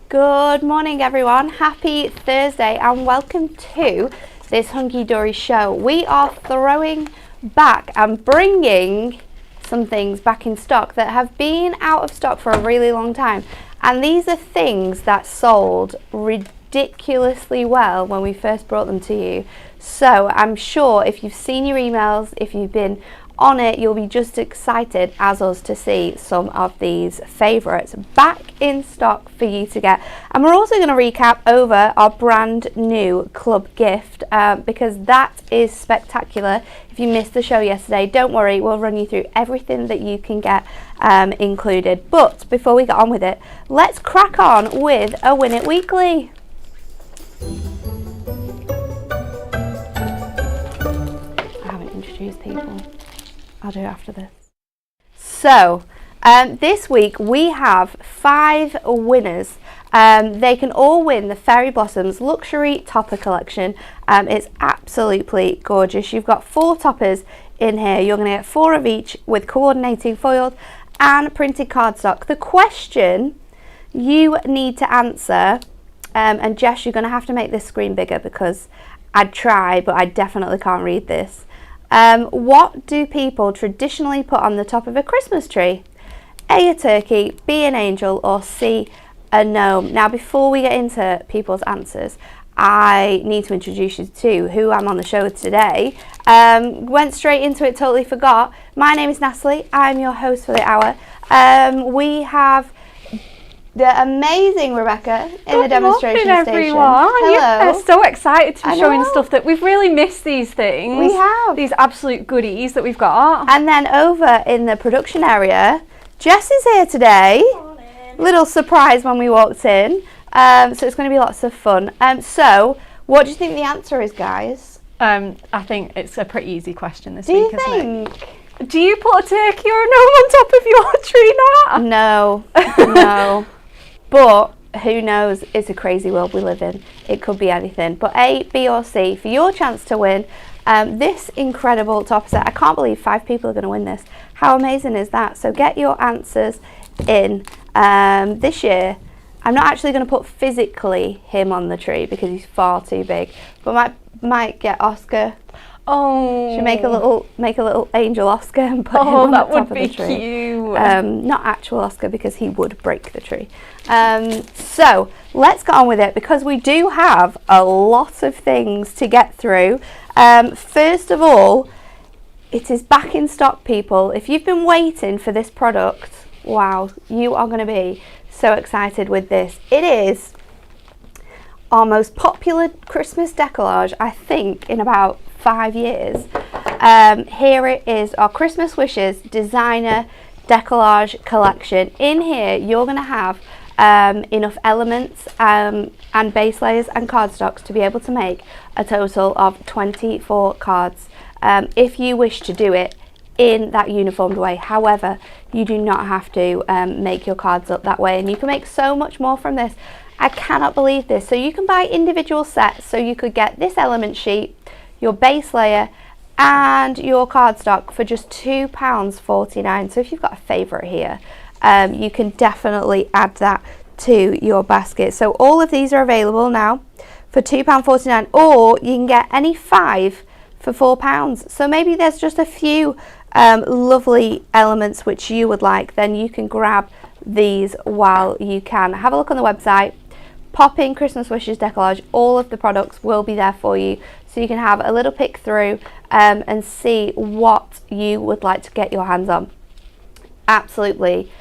Good morning everyone, happy Thursday and welcome to this Hunky Dory show. We are throwing back and bringing some things back in stock that have been out of stock for a really long time, and these are things that sold ridiculously well when we first brought them to you. So I'm sure if you've seen your emails, if you've been on it, you'll be just excited as us to see some of these favourites back in stock for you to get. And we're also going to recap over our brand new club gift because that is spectacular. If you missed the show yesterday, don't worry, we'll run you through everything that you can get included. But before we get on with it, let's crack on with a Win It Weekly. I haven't introduced people. I'll do it after this. So, this week we have 5 winners. They can all win the Fairy Blossoms Luxury Topper Collection. It's absolutely gorgeous. You've got 4 toppers in here. You're going to get 4 of each with coordinating foiled and printed cardstock. The question you need to answer, and Jess, you're going to have to make this screen bigger because I'd try, but I definitely can't read this. What do people traditionally put on the top of a Christmas tree? A turkey, B, an angel, or C, a gnome? Now, before we get into people's answers, I need to introduce you to who I'm on the show with today. Went straight into it, totally forgot. My name is Natalie. I'm your host for the hour. We have the amazing Rebecca in the demonstration station. Good morning, everyone. Hello. Yeah, so excited to be showing stuff that we've really missed these things. We have. These absolute goodies that we've got. And then over in the production area, Jess is here today. Morning. Little surprise when we walked in. So it's going to be lots of fun. So what do you think the answer is, guys? I think it's a pretty easy question this Do week, you isn't think? it? Do you put a turkey or a gnome on top of your tree, Nat? No, no. But who knows? It's a crazy world we live in. It could be anything. But A, B or C for your chance to win this incredible topper set. I can't believe 5 people are going to win this. How amazing is that? So get your answers in. This year, I'm not actually going to put physically him on the tree because he's far too big. But might get Oscar. Oh, Should make a little angel Oscar and put him on the top of the tree. That would be cute. Not actual Oscar because he would break the tree. So let's get on with it because we do have a lot of things to get through. First of all, it is back in stock, people. If you've been waiting for this product, wow, you are going to be so excited with this. It is our most popular Christmas decollage, I think, in about 5 years. Here it is, our Christmas Wishes designer decollage collection. In here you're going to have enough elements and base layers and cardstocks to be able to make a total of 24 cards if you wish to do it in that uniformed way. However, you do not have to make your cards up that way, and you can make so much more from this. I cannot believe this. So you can buy individual sets, so you could get this element sheet, your base layer and your cardstock for just £2.49. So if you've got a favourite here, you can definitely add that to your basket. So all of these are available now for £2.49, or you can get any 5 for £4. So maybe there's just a few lovely elements which you would like, then you can grab these while you can. Have a look on the website, pop in Christmas Wishes decollage. All of the products will be there for you, so you can have a little pick through and see what you would like to get your hands on. Absolutely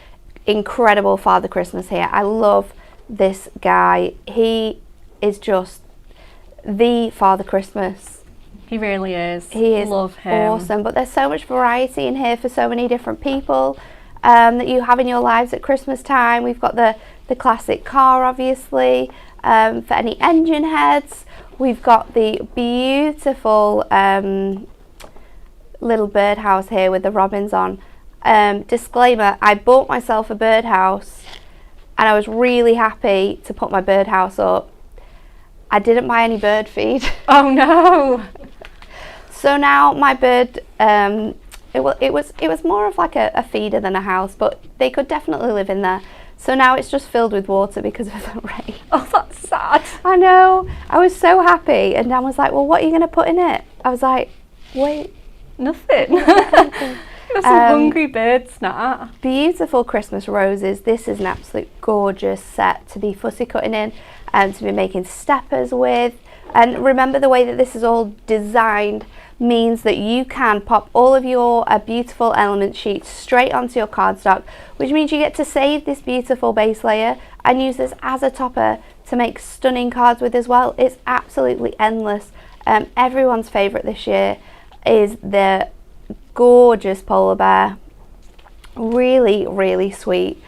incredible Father Christmas here. I love this guy. He is just the Father Christmas. He really is. He is. Love him. Awesome. But there's so much variety in here for so many different people that you have in your lives at Christmas time. We've got the classic car, obviously, for any engine heads. We've got the beautiful little birdhouse here with the robins on. Disclaimer, I bought myself a birdhouse and I was really happy to put my birdhouse up. I didn't buy any bird feed. Oh no! So now my bird, it was more of like a feeder than a house, but they could definitely live in there. So now it's just filled with water because of the rain. Oh, that's sad. I know. I was so happy, and Dan was like, well, what are you going to put in it? I was like, wait. Nothing. Got some hungry birds now. Beautiful Christmas roses. This is an absolute gorgeous set to be fussy cutting in and to be making steppers with. And remember, the way that this is all designed means that you can pop all of your beautiful element sheets straight onto your cardstock, which means you get to save this beautiful base layer and use this as a topper to make stunning cards with as well. It's absolutely endless. Everyone's favourite this year is the gorgeous polar bear. Really, really sweet.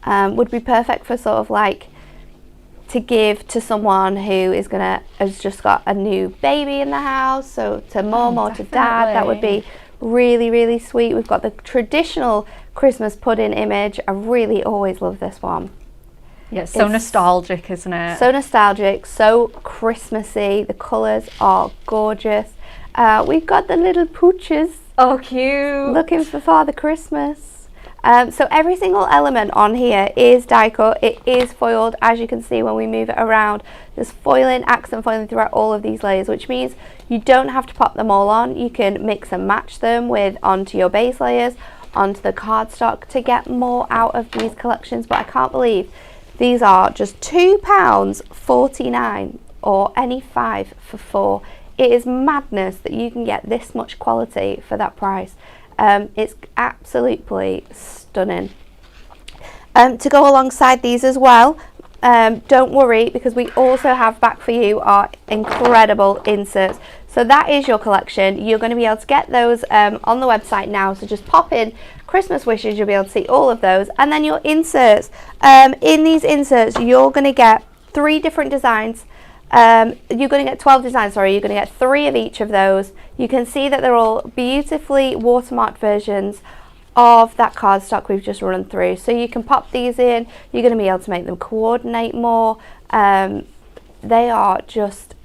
Would be perfect for sort of like to give to someone who has just got a new baby in the house, so to mum or to dad. That would be really, really sweet. We've got the traditional Christmas pudding image. I really always love this one. Yeah, it's so nostalgic, isn't it? So nostalgic, so Christmassy. The colours are gorgeous. We've got the little pooches. Oh, cute. Looking for Father Christmas. So every single element on here is die cut. It is foiled, as you can see when we move it around. There's foiling, accent foiling throughout all of these layers, which means you don't have to pop them all on. You can mix and match them onto your base layers, onto the cardstock to get more out of these collections. But I can't believe these are just £2.49 or any 5 for 4. It is madness that you can get this much quality for that price. It's absolutely stunning. To go alongside these as well, don't worry, because we also have back for you our incredible inserts. So that is your collection. You're going to be able to get those on the website now. So just pop in Christmas wishes, you'll be able to see all of those. And then your inserts. In these inserts, you're going to get 3 different designs. You're going to get 12 designs, sorry. You're going to get 3 of each of those. You can see that they're all beautifully watermarked versions of that cardstock we've just run through. So you can pop these in. You're going to be able to make them coordinate more. They are just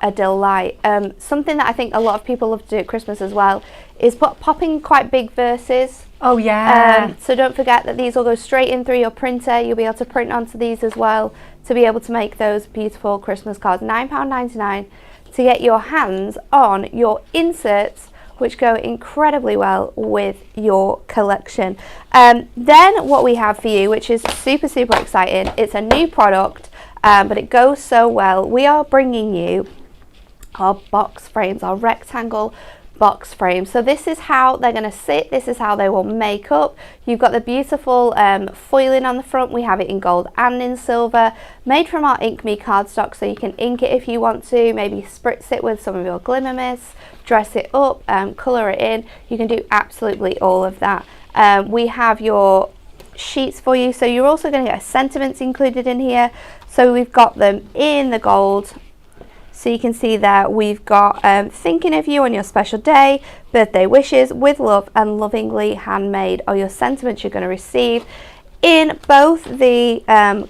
a delight. Something that I think a lot of people love to do at Christmas as well is popping quite big verses. Oh yeah. So don't forget that these will go straight in through your printer. You'll be able to print onto these as well to be able to make those beautiful Christmas cards. £9.99 to get your hands on your inserts, which go incredibly well with your collection. Then what we have for you, which is super, super exciting, it's a new product, but it goes so well. We are bringing you our box frames, our rectangle box frame. So this is how they're going to sit. This is how they will make up. You've got the beautiful foiling on the front. We have it in gold and in silver, made from our Ink Me cardstock, so you can ink it if you want to, maybe spritz it with some of your glimmer mist, dress it up, colour it in. You can do absolutely all of that. We have your sheets for you, so you're also going to get sentiments included in here. So we've got them in the gold. So you can see that we've got thinking of you on your special day, birthday wishes, with love and lovingly handmade, are your sentiments you're going to receive in both the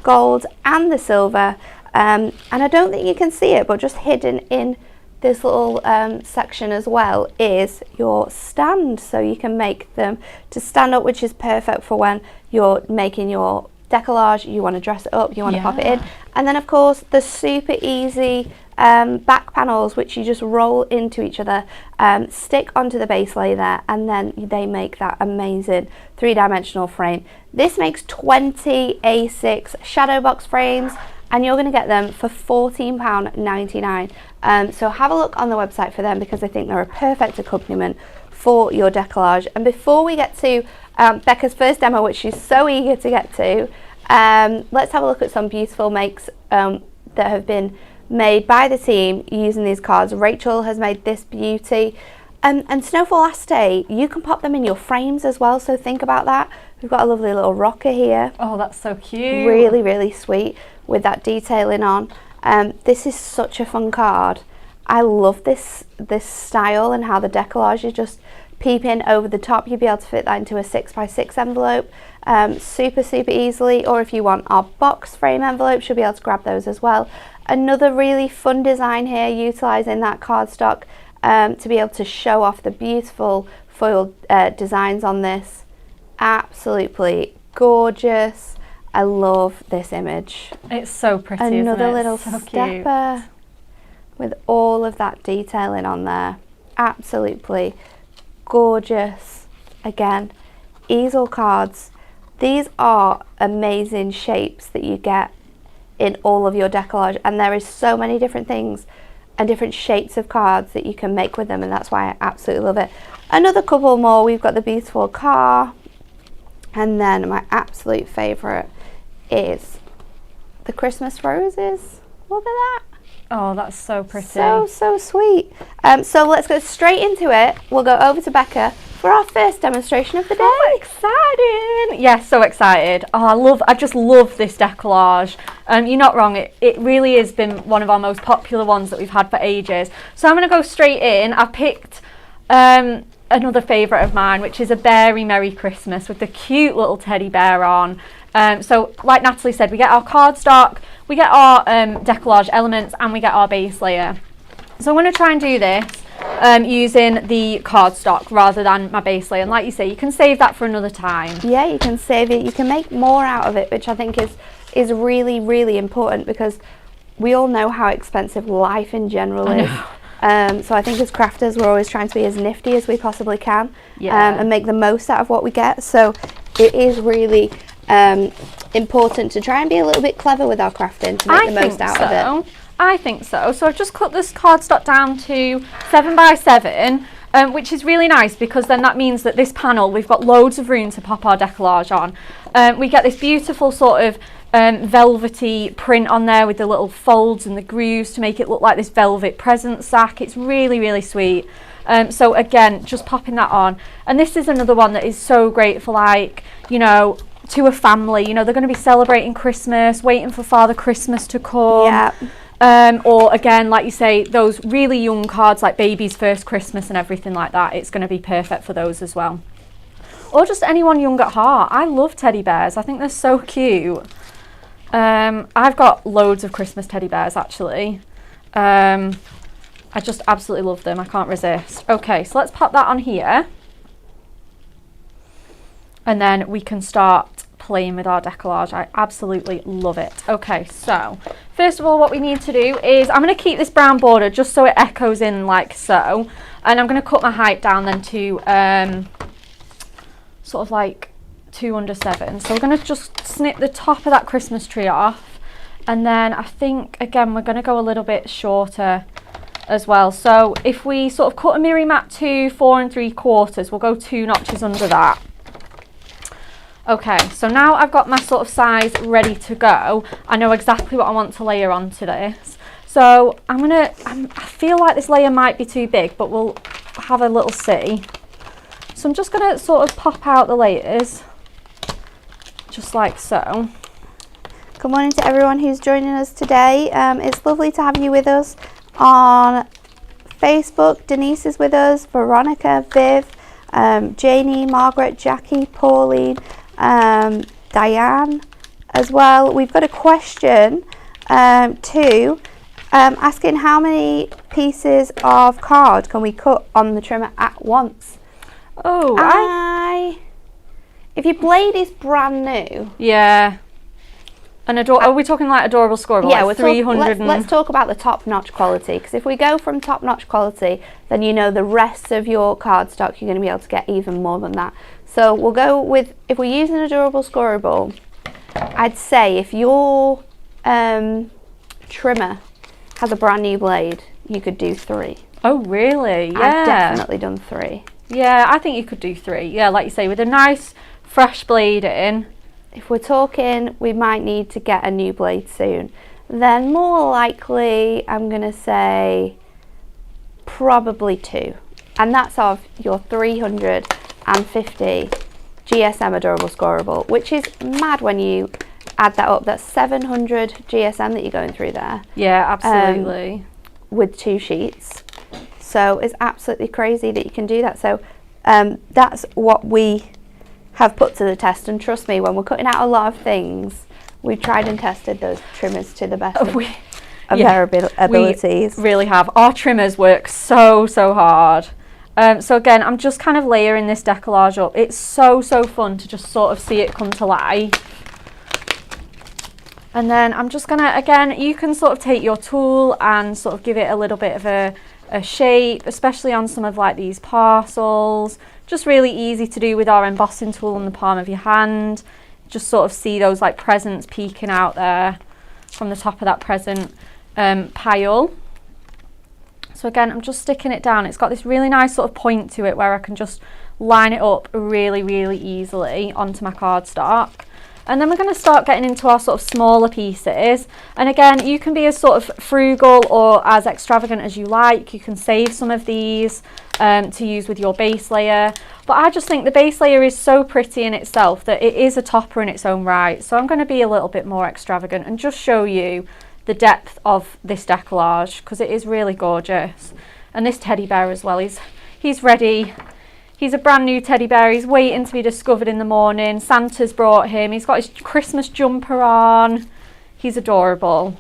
gold and the silver. And I don't think you can see it, but just hidden in this little section as well is your stand. So you can make them to stand up, which is perfect for when you're making your decollage, you want to dress it up, you want to pop it in. And then of course the super easy back panels, which you just roll into each other, stick onto the base layer there, and then they make that amazing 3-dimensional frame. This makes 20 A6 shadow box frames, and you're going to get them for £14.99. So have a look on the website for them, because I think they're a perfect accompaniment for your decollage. And before we get to Becca's first demo, which she's so eager to get to, let's have a look at some beautiful makes that have been made by the team using these cards. Rachel has made this beauty, and Snowfall Aste, you can pop them in your frames as well, so think about that. We've got a lovely little rocker here. Oh, that's so cute. Really, really sweet with that detailing on. This is such a fun card. I love this style and how the decollage is just peeping over the top. You'll be able to fit that into a 6x6 envelope super, super easily, or if you want our box frame envelopes, you'll be able to grab those as well. Another really fun design here, utilising that cardstock to be able to show off the beautiful foiled designs on this. Absolutely gorgeous. I love this image. It's so pretty, Another isn't it? little So stepper cute. with all of that detailing on there. Absolutely gorgeous. Again, easel cards. These are amazing shapes that you get in all of your decollage, and there is so many different things and different shapes of cards that you can make with them, and that's why I absolutely love it. Another couple more. We've got the beautiful car, and then my absolute favourite is the Christmas roses. Look at that. Oh, that's so pretty. So sweet. So let's go straight into it. We'll go over to Becca for our first demonstration of the day. So exciting! Yes, so excited. Oh, I just love this decollage. You're not wrong. It really has been one of our most popular ones that we've had for ages. So I'm going to go straight in. I've picked another favourite of mine, which is a Very Merry Christmas with the cute little teddy bear on. So like Natalie said, we get our cardstock, we get our decollage elements, and we get our base layer. So I'm going to try and do this using the cardstock rather than my base layer. And like you say, you can save that for another time. Yeah, you can save it. You can make more out of it, which I think is really, really important, because we all know how expensive life in general is. So I think as crafters, we're always trying to be as nifty as we possibly can, and make the most out of what we get. So it is really important to try and be a little bit clever with our crafting to make the most out of it. I think so. So I've just cut this cardstock down to 7 by 7, which is really nice, because then that means that this panel, we've got loads of room to pop our decollage on. We get this beautiful sort of velvety print on there with the little folds and the grooves to make it look like this velvet present sack. It's really, really sweet. So again, just popping that on. And this is another one that is so great for, like, you know, to a family. You know, they're going to be celebrating Christmas, waiting for Father Christmas to come. Yeah. Or again, like you say, those really young cards like baby's first Christmas and everything like that. It's going to be perfect for those as well. Or just anyone young at heart. I love teddy bears. I think they're so cute. I've got loads of Christmas teddy bears, actually. I just absolutely love them. I can't resist. Okay, so let's pop that on here. And then we can start playing with our decollage. I absolutely love it. Okay, so first of all, what we need to do is, I'm going to keep this brown border just so it echoes in like so. And I'm going to cut my height down then to sort of like 2 under 7. So we're going to just snip the top of that Christmas tree off, and then I think again we're going to go a little bit shorter as well. So if we sort of cut a mirror mat to 4 3/4, we'll go 2 notches under that. Okay, so now I've got my sort of size ready to go. I know exactly what I want to layer onto this. So I feel like this layer might be too big, but we'll have a little see. So I'm just going to sort of pop out the layers, just like so. Good morning to everyone who's joining us today. It's lovely to have you with us on Facebook. Denise is with us, Veronica, Viv, Janie, Margaret, Jackie, Pauline, Diane as well. We've got a question too, asking how many pieces of card can we cut on the trimmer at once? Oh, if your blade is brand new. Yeah. Are we talking like adorable scoreable? Yeah, like 300. Let's talk about the top-notch quality, because if we go from top-notch quality, then you know the rest of your cardstock you're going to be able to get even more than that. So we'll go with, if we're using adorable scoreable, I'd say if your trimmer has a brand new blade, you could do 3. Oh, really? Yeah. I've definitely done 3. Yeah, I think you could do 3. Yeah, like you say, with a nice fresh blade in. If we're talking we might need to get a new blade soon, then more likely I'm going to say probably 2. And that's of your 350 GSM adorable scoreable, which is mad when you add that up. That's 700 GSM that you're going through there. Yeah, absolutely. With 2 sheets. So it's absolutely crazy that you can do that. So that's what we have put to the test, and trust me, when we're cutting out a lot of things, we've tried and tested those trimmers to the best of their abilities. We really have. Our trimmers work so hard. So again, I'm just kind of layering this decollage up. It's so fun to just sort of see it come to life. And then I'm just gonna, again, you can sort of take your tool and sort of give it a little bit of a shape, especially on some of like these parcels. Just really easy to do with our embossing tool in the palm of your hand. Just sort of see those like presents peeking out there from the top of that present pile. So again, I'm just sticking it down. It's got this really nice sort of point to it where I can just line it up really, really easily onto my cardstock. And then we're going to start getting into our sort of smaller pieces. And again, you can be as sort of frugal or as extravagant as you like. You can save some of these to use with your base layer. But I just think the base layer is so pretty in itself that it is a topper in its own right. So I'm going to be a little bit more extravagant and just show you the depth of this decollage, because it is really gorgeous. And this teddy bear as well, he's ready. He's a brand new teddy bear. He's waiting to be discovered in the morning. Santa's brought him. He's got his Christmas jumper on. He's adorable.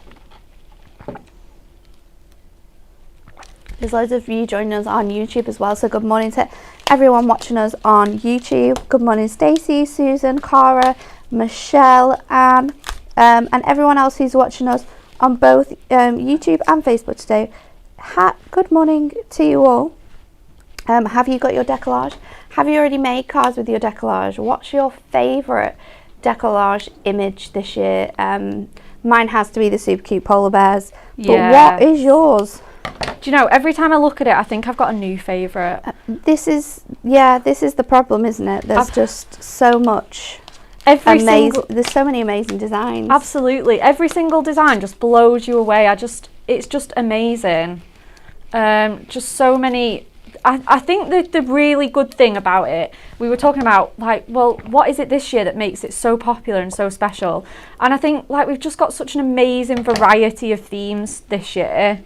There's loads of you joining us on YouTube as well. So good morning to everyone watching us on YouTube. Good morning, Stacey, Susan, Cara, Michelle, Anne, and everyone else who's watching us on both YouTube and Facebook today. Good morning to you all. Have you got your decollage? Have you already made cards with your decollage? What's your favourite decollage image this year? Mine has to be the super cute polar bears. But what is yours? Do you know, every time I look at it, I think I've got a new favourite. This is the problem, isn't it? There's just so much. There's so many amazing designs. Absolutely. Every single design just blows you away. It's just amazing. Just so many. I think the really good thing about it, we were talking about like, well, what is it this year that makes it so popular and so special? And I think like we've just got such an amazing variety of themes this year.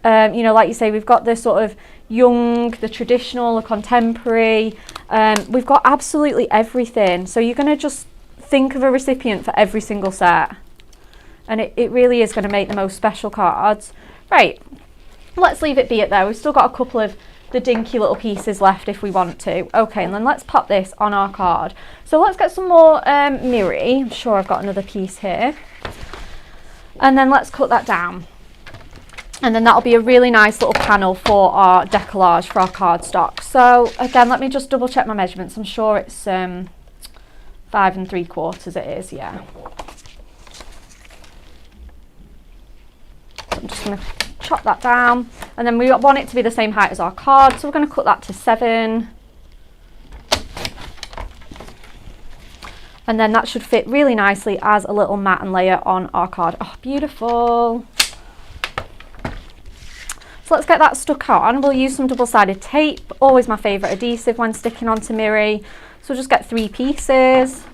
You know, like you say, we've got the sort of young, the traditional, the contemporary. We've got absolutely everything. So you're going to just think of a recipient for every single set. And it really is going to make the most special cards. Right, let's leave it be it there. We've still got a couple of the dinky little pieces left if we want to. Okay, and then let's pop this on our card. So let's get some more mirri. I'm sure I've got another piece here. And then let's cut that down. And then that'll be a really nice little panel for our decollage for our cardstock. So again, let me just double check my measurements. I'm sure it's 5 3/4 it is, yeah. So I'm just going to chop that down, and then we want it to be the same height as our card, so we're going to cut that to 7. And then that should fit really nicely as a little mat and layer on our card. Oh, beautiful. So let's get that stuck on. We'll use some double-sided tape, always my favourite adhesive when sticking onto mirri. So we'll just get 3 pieces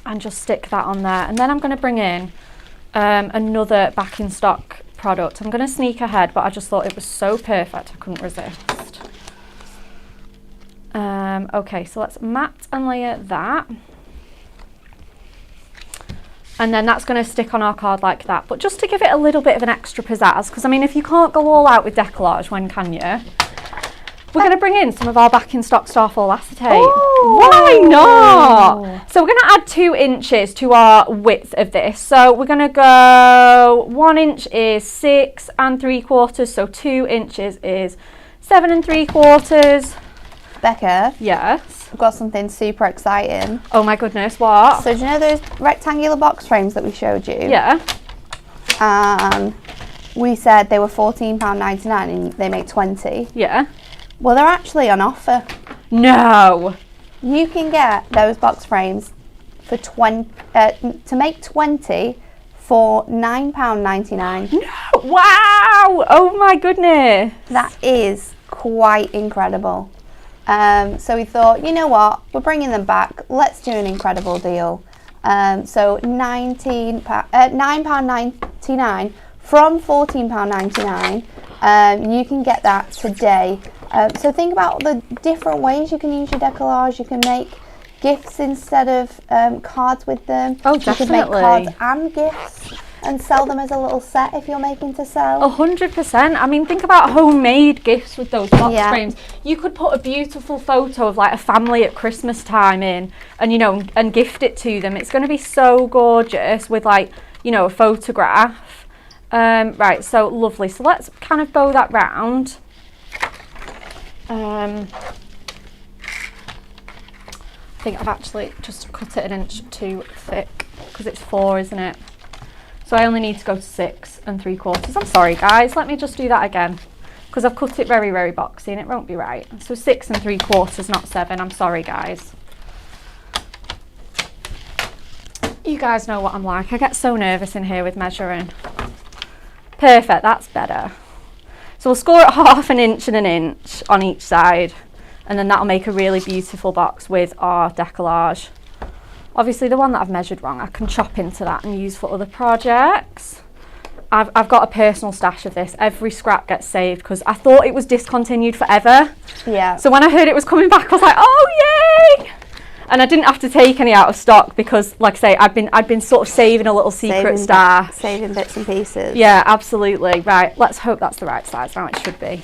and just stick that on there. And then I'm going to bring in another back in stock product. I'm going to sneak ahead, but I just thought it was so perfect I couldn't resist. Okay, so let's mat and layer that. And then that's going to stick on our card like that. But just to give it a little bit of an extra pizzazz, because I mean, if you can't go all out with decollage, when can you? We're going to bring in some of our back in stock Starfall acetate. Oh. Why not? So we're going to add 2 inches to our width of this. So we're going to go 1 inch is 6 3/4. So 2 inches is 7 3/4. Becca. Yes. I've got something super exciting. Oh my goodness, what? So do you know those rectangular box frames that we showed you? Yeah. We said they were £14.99 and they make 20. Yeah. Well, they're actually on offer. No. You can get those box frames for to make 20 for £9.99. No. Wow. Oh my goodness. That is quite incredible. So we thought, you know what, we're bringing them back. Let's do an incredible deal. So £9.99 from £14.99. You can get that today. So think about the different ways you can use your decollage. You can make gifts instead of cards with them. Oh, definitely. You can make cards and gifts. and sell them as a little set if you're making to sell. 100%. I mean, think about homemade gifts with those box Yeah. frames. You could put a beautiful photo of like a family at Christmas time in, and you know, and gift it to them. It's going to be so gorgeous with like, you know, a photograph. Right, so lovely. So let's kind of bow that round. I think I've actually just cut it 1 inch too thick because it's 4, isn't it? So I only need to go to 6 3/4. I'm sorry guys, let me just do that again because I've cut it very, very boxy and it won't be right. So 6 3/4, not 7. I'm sorry guys. You guys know what I'm like. I get so nervous in here with measuring. Perfect, that's better. So we'll score it 1/2 inch and 1 inch on each side, and then that'll make a really beautiful box with our decollage. Obviously the one that I've measured wrong, I can chop into that and use for other projects. I've got a personal stash of this. Every scrap gets saved because I thought it was discontinued forever. Yeah. So when I heard it was coming back, I was like, oh yay! And I didn't have to take any out of stock because, like I say, I'd been sort of saving a little secret stash. Saving bits and pieces. Yeah, absolutely. Right, let's hope that's the right size now. It should be.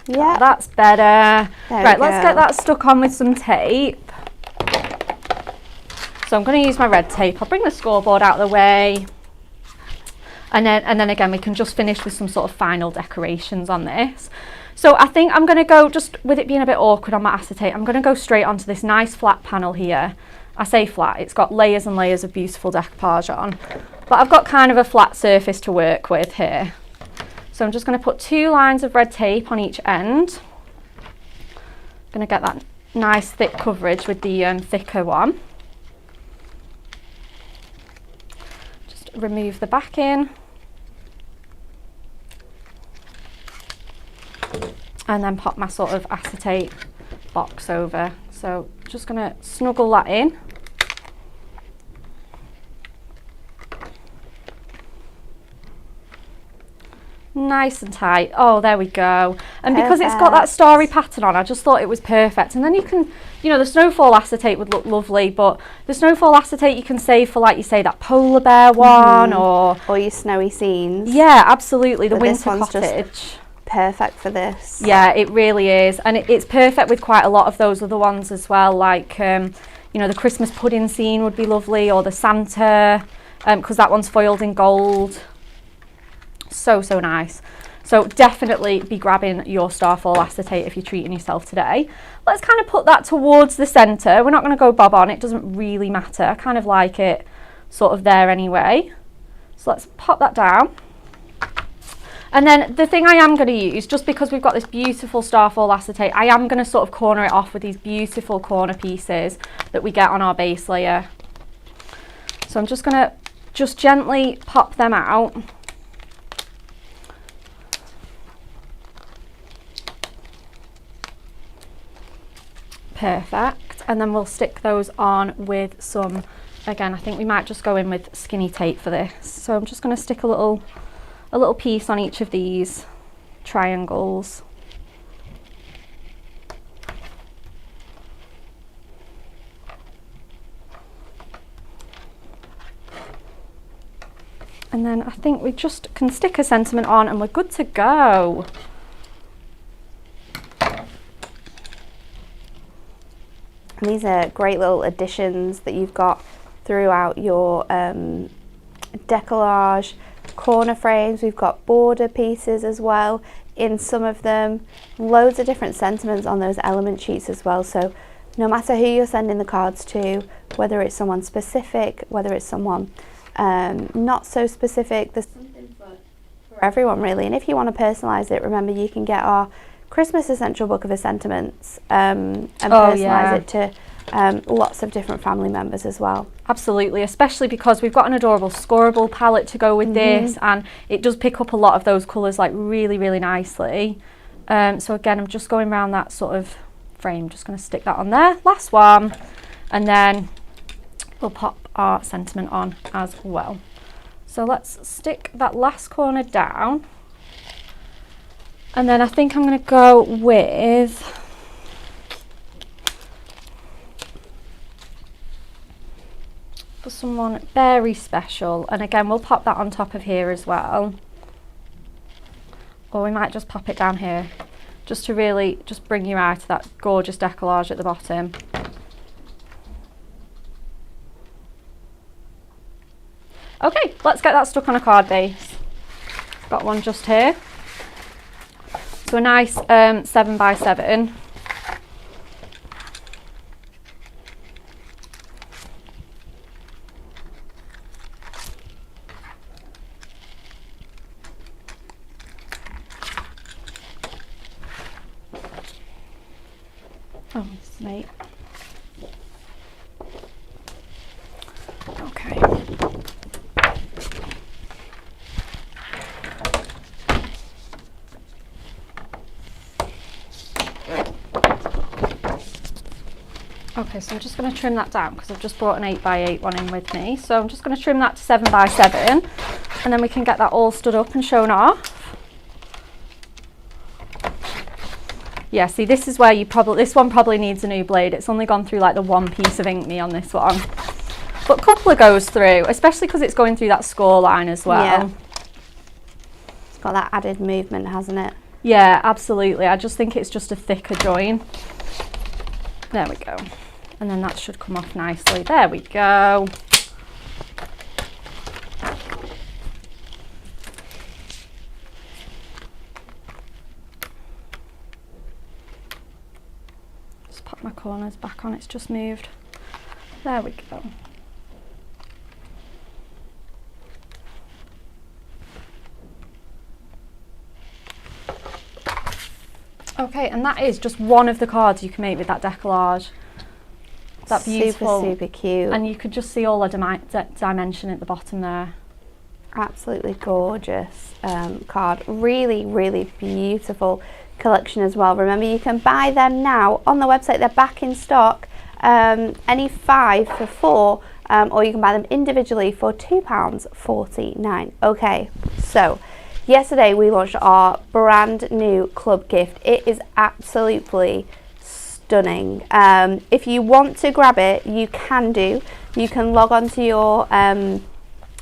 Yeah. That's better. Right, let's get that stuck on with some tape. So I'm going to use my red tape. I'll bring the scoreboard out of the way. And then again, we can just finish with some sort of final decorations on this. So I think I'm going to go, just with it being a bit awkward on my acetate, I'm going to go straight onto this nice flat panel here. I say flat, it's got layers and layers of beautiful decoupage on. But I've got kind of a flat surface to work with here. So I'm just going to put 2 lines of red tape on each end. I'm going to get that nice thick coverage with the thicker one. Just remove the backing. And then pop my sort of acetate box over. So just going to snuggle that in. Nice and tight. Oh, there we go. And because it's got that starry pattern on, I just thought it was perfect. And then you can, you know, the snowfall acetate would look lovely, but the snowfall acetate you can save for, like you say, that polar bear one or your snowy scenes. Yeah, absolutely. The But winter this one's cottage. Perfect for this. Yeah, it really is. And it's perfect with quite a lot of those other ones as well, like you know, the Christmas pudding scene would be lovely, or the Santa, because that one's foiled in gold. So nice. So definitely be grabbing your starfall acetate if you're treating yourself today. Let's kind of put that towards the centre. We're not going to go bob on, it doesn't really matter. I kind of like it sort of there anyway. So let's pop that down. And then the thing I am going to use, just because we've got this beautiful starfall acetate, I am going to sort of corner it off with these beautiful corner pieces that we get on our base layer. So I'm just going to just gently pop them out. Perfect. And then we'll stick those on with some, again, I think we might just go in with skinny tape for this. So I'm just going to stick a little piece on each of these triangles. And then I think we just can stick a sentiment on and we're good to go. And these are great little additions that you've got throughout your decollage. Corner frames, we've got border pieces as well in some of them. Loads of different sentiments on those element sheets as well. So no matter who you're sending the cards to, whether it's someone specific, whether it's someone not so specific, there's something for everyone really. And if you want to personalise it, remember you can get our Christmas Essential Book of the Sentiments and personalise it to lots of different family members as well. Absolutely, especially because we've got an adorable scoreable palette to go with this, and it does pick up a lot of those colours like really, really nicely. So again, I'm just going around that sort of frame, just going to stick that on there, last one, and then we'll pop our sentiment on as well. So let's stick that last corner down. And then I think I'm going to go with for someone very special, and again we'll pop that on top of here as well, or we might just pop it down here just to really just bring you out to that gorgeous decollage at the bottom. Okay, let's get that stuck on a card base. Got one just here, so a nice 7x7. Oh, snake. Okay. Okay, so I'm just going to trim that down because I've just brought an 8x8 one in with me. So I'm just going to trim that to 7x7, and then we can get that all stood up and shown off. Yeah, see, this is where this one probably needs a new blade. It's only gone through like the one piece of ink me on this one. But cupler goes through, especially because it's going through that score line as well. Yeah. It's got that added movement, hasn't it? Yeah, absolutely. I just think it's just a thicker join. There we go. And then that should come off nicely. There we go. Just pop my corners back on, it's just moved. There we go. Okay, and that is just one of the cards you can make with that decollage. That beautiful, super cute, and you could just see all the dimension at the bottom there. Absolutely gorgeous card. Really beautiful collection as well. Remember, you can buy them now on the website. They're back in stock. Any 5 for 4, or you can buy them individually for £2.49. Okay, so yesterday we launched our brand new club gift. It is absolutely stunning. If you want to grab it, you can do. You can log on to your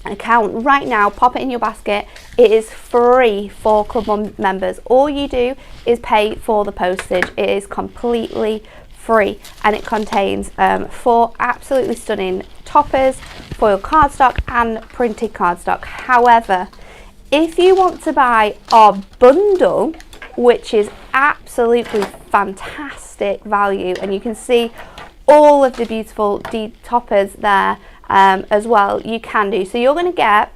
account right now, pop it in your basket. It is free for club members. All you do is pay for the postage. It is completely free, and it contains 4 absolutely stunning toppers, foil cardstock and printed cardstock. However, if you want to buy our bundle, which is absolutely fantastic value, and you can see all of the beautiful toppers there as well, you can do. So you're going to get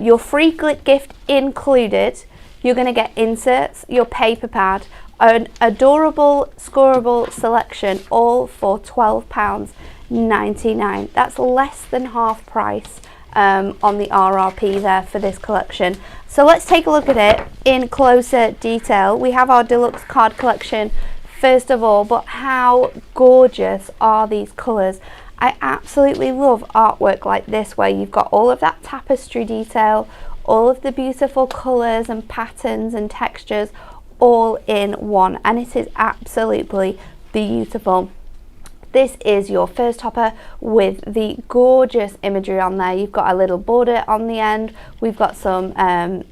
your free gift included. You're going to get inserts, your paper pad, an adorable scoreable selection, all for £12.99. That's less than half price on the RRP there for this collection. So let's take a look at it in closer detail. We have our deluxe card collection first of all, but how gorgeous are these colours? I absolutely love artwork like this, where you've got all of that tapestry detail, all of the beautiful colours and patterns and textures all in one, and it is absolutely beautiful. This is your first topper with the gorgeous imagery on there. You've got a little border on the end. We've got some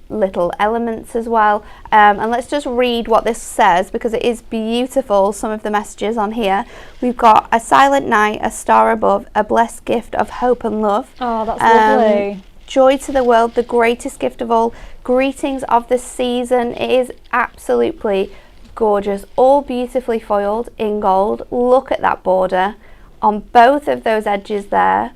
little elements as well. And let's just read what this says, because it is beautiful, some of the messages on here. We've got a silent night, a star above, a blessed gift of hope and love. Oh, that's lovely. Joy to the world, the greatest gift of all. Greetings of the season. It is absolutely gorgeous, all beautifully foiled in gold. Look at that border on both of those edges there,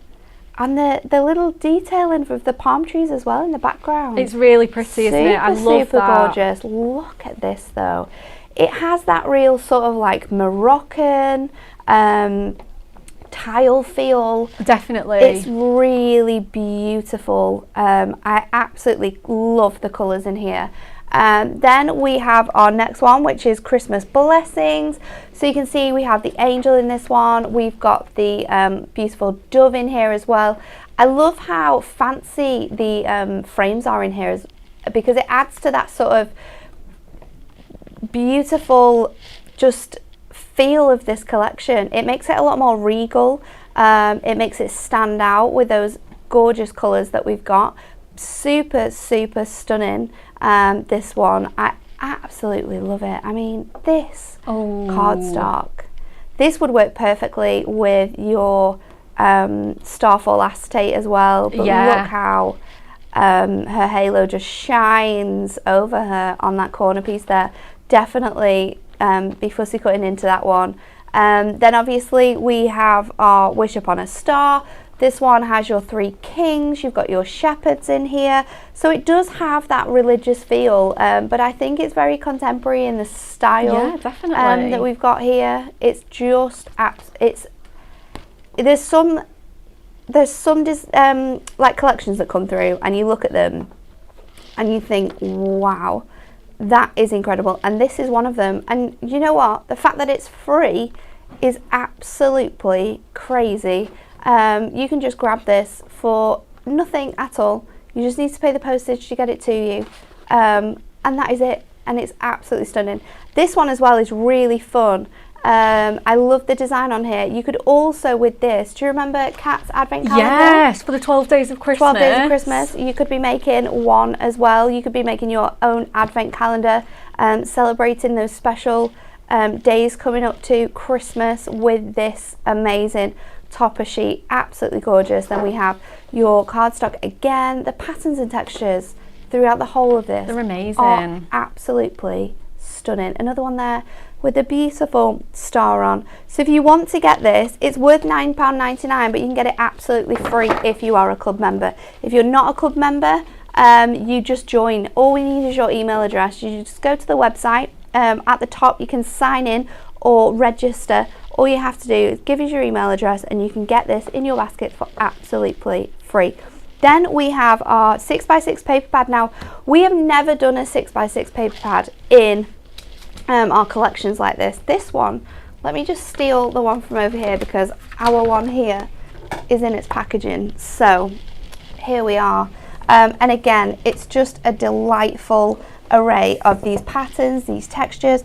and the little detailing of the palm trees as well in the background. It's really pretty, isn't it? I love super that. Gorgeous. Look at this though. It has that real sort of like Moroccan tile feel. Definitely. It's really beautiful. I absolutely love the colours in here. Then we have our next one, which is Christmas blessings. So you can see we have the angel in this one. We've got the beautiful dove in here as well. I love how fancy the frames are in here, because it adds to that sort of beautiful just feel of this collection. It makes it a lot more regal. It makes it stand out with those gorgeous colours that we've got. Super, super stunning. This one, I absolutely love it. I mean, this cardstock, this would work perfectly with your Starfall acetate as well. But look how her halo just shines over her on that corner piece there. Definitely be fussy cutting into that one. Then obviously we have our Wish Upon a Star. This one has your 3 kings, you've got your shepherds in here. So it does have that religious feel, but I think it's very contemporary in the style that we've got here. It's just, there's some like collections that come through and you look at them and you think, wow, that is incredible. And this is one of them. And you know what? The fact that it's free is absolutely crazy. You can just grab this for nothing at all. You just need to pay the postage to get it to you, and that is it. And it's absolutely stunning. This one as well is really fun. I love the design on here. You could also, with this, do you remember Kat's advent calendar? Yes, for the 12 days of Christmas. 12 days of Christmas. You could be making one as well. You could be making your own advent calendar, celebrating those special days coming up to Christmas with this amazing topper sheet. Absolutely gorgeous. Then we have your cardstock again. The patterns and textures throughout the whole of this, they're amazing, are absolutely stunning. Another one there with a beautiful star on. So if you want to get this, it's worth £9.99, but you can get it absolutely free if you are a club member. If you're not a club member, you just join. All we need is your email address. You just go to the website. At the top you can sign in or register. All you have to do is give us your email address and you can get this in your basket for absolutely free. Then we have our 6x6 paper pad. Now, we have never done a 6x6 paper pad in our collections like this. This one, let me just steal the one from over here because our one here is in its packaging. So here we are. And again, it's just a delightful array of these patterns, these textures.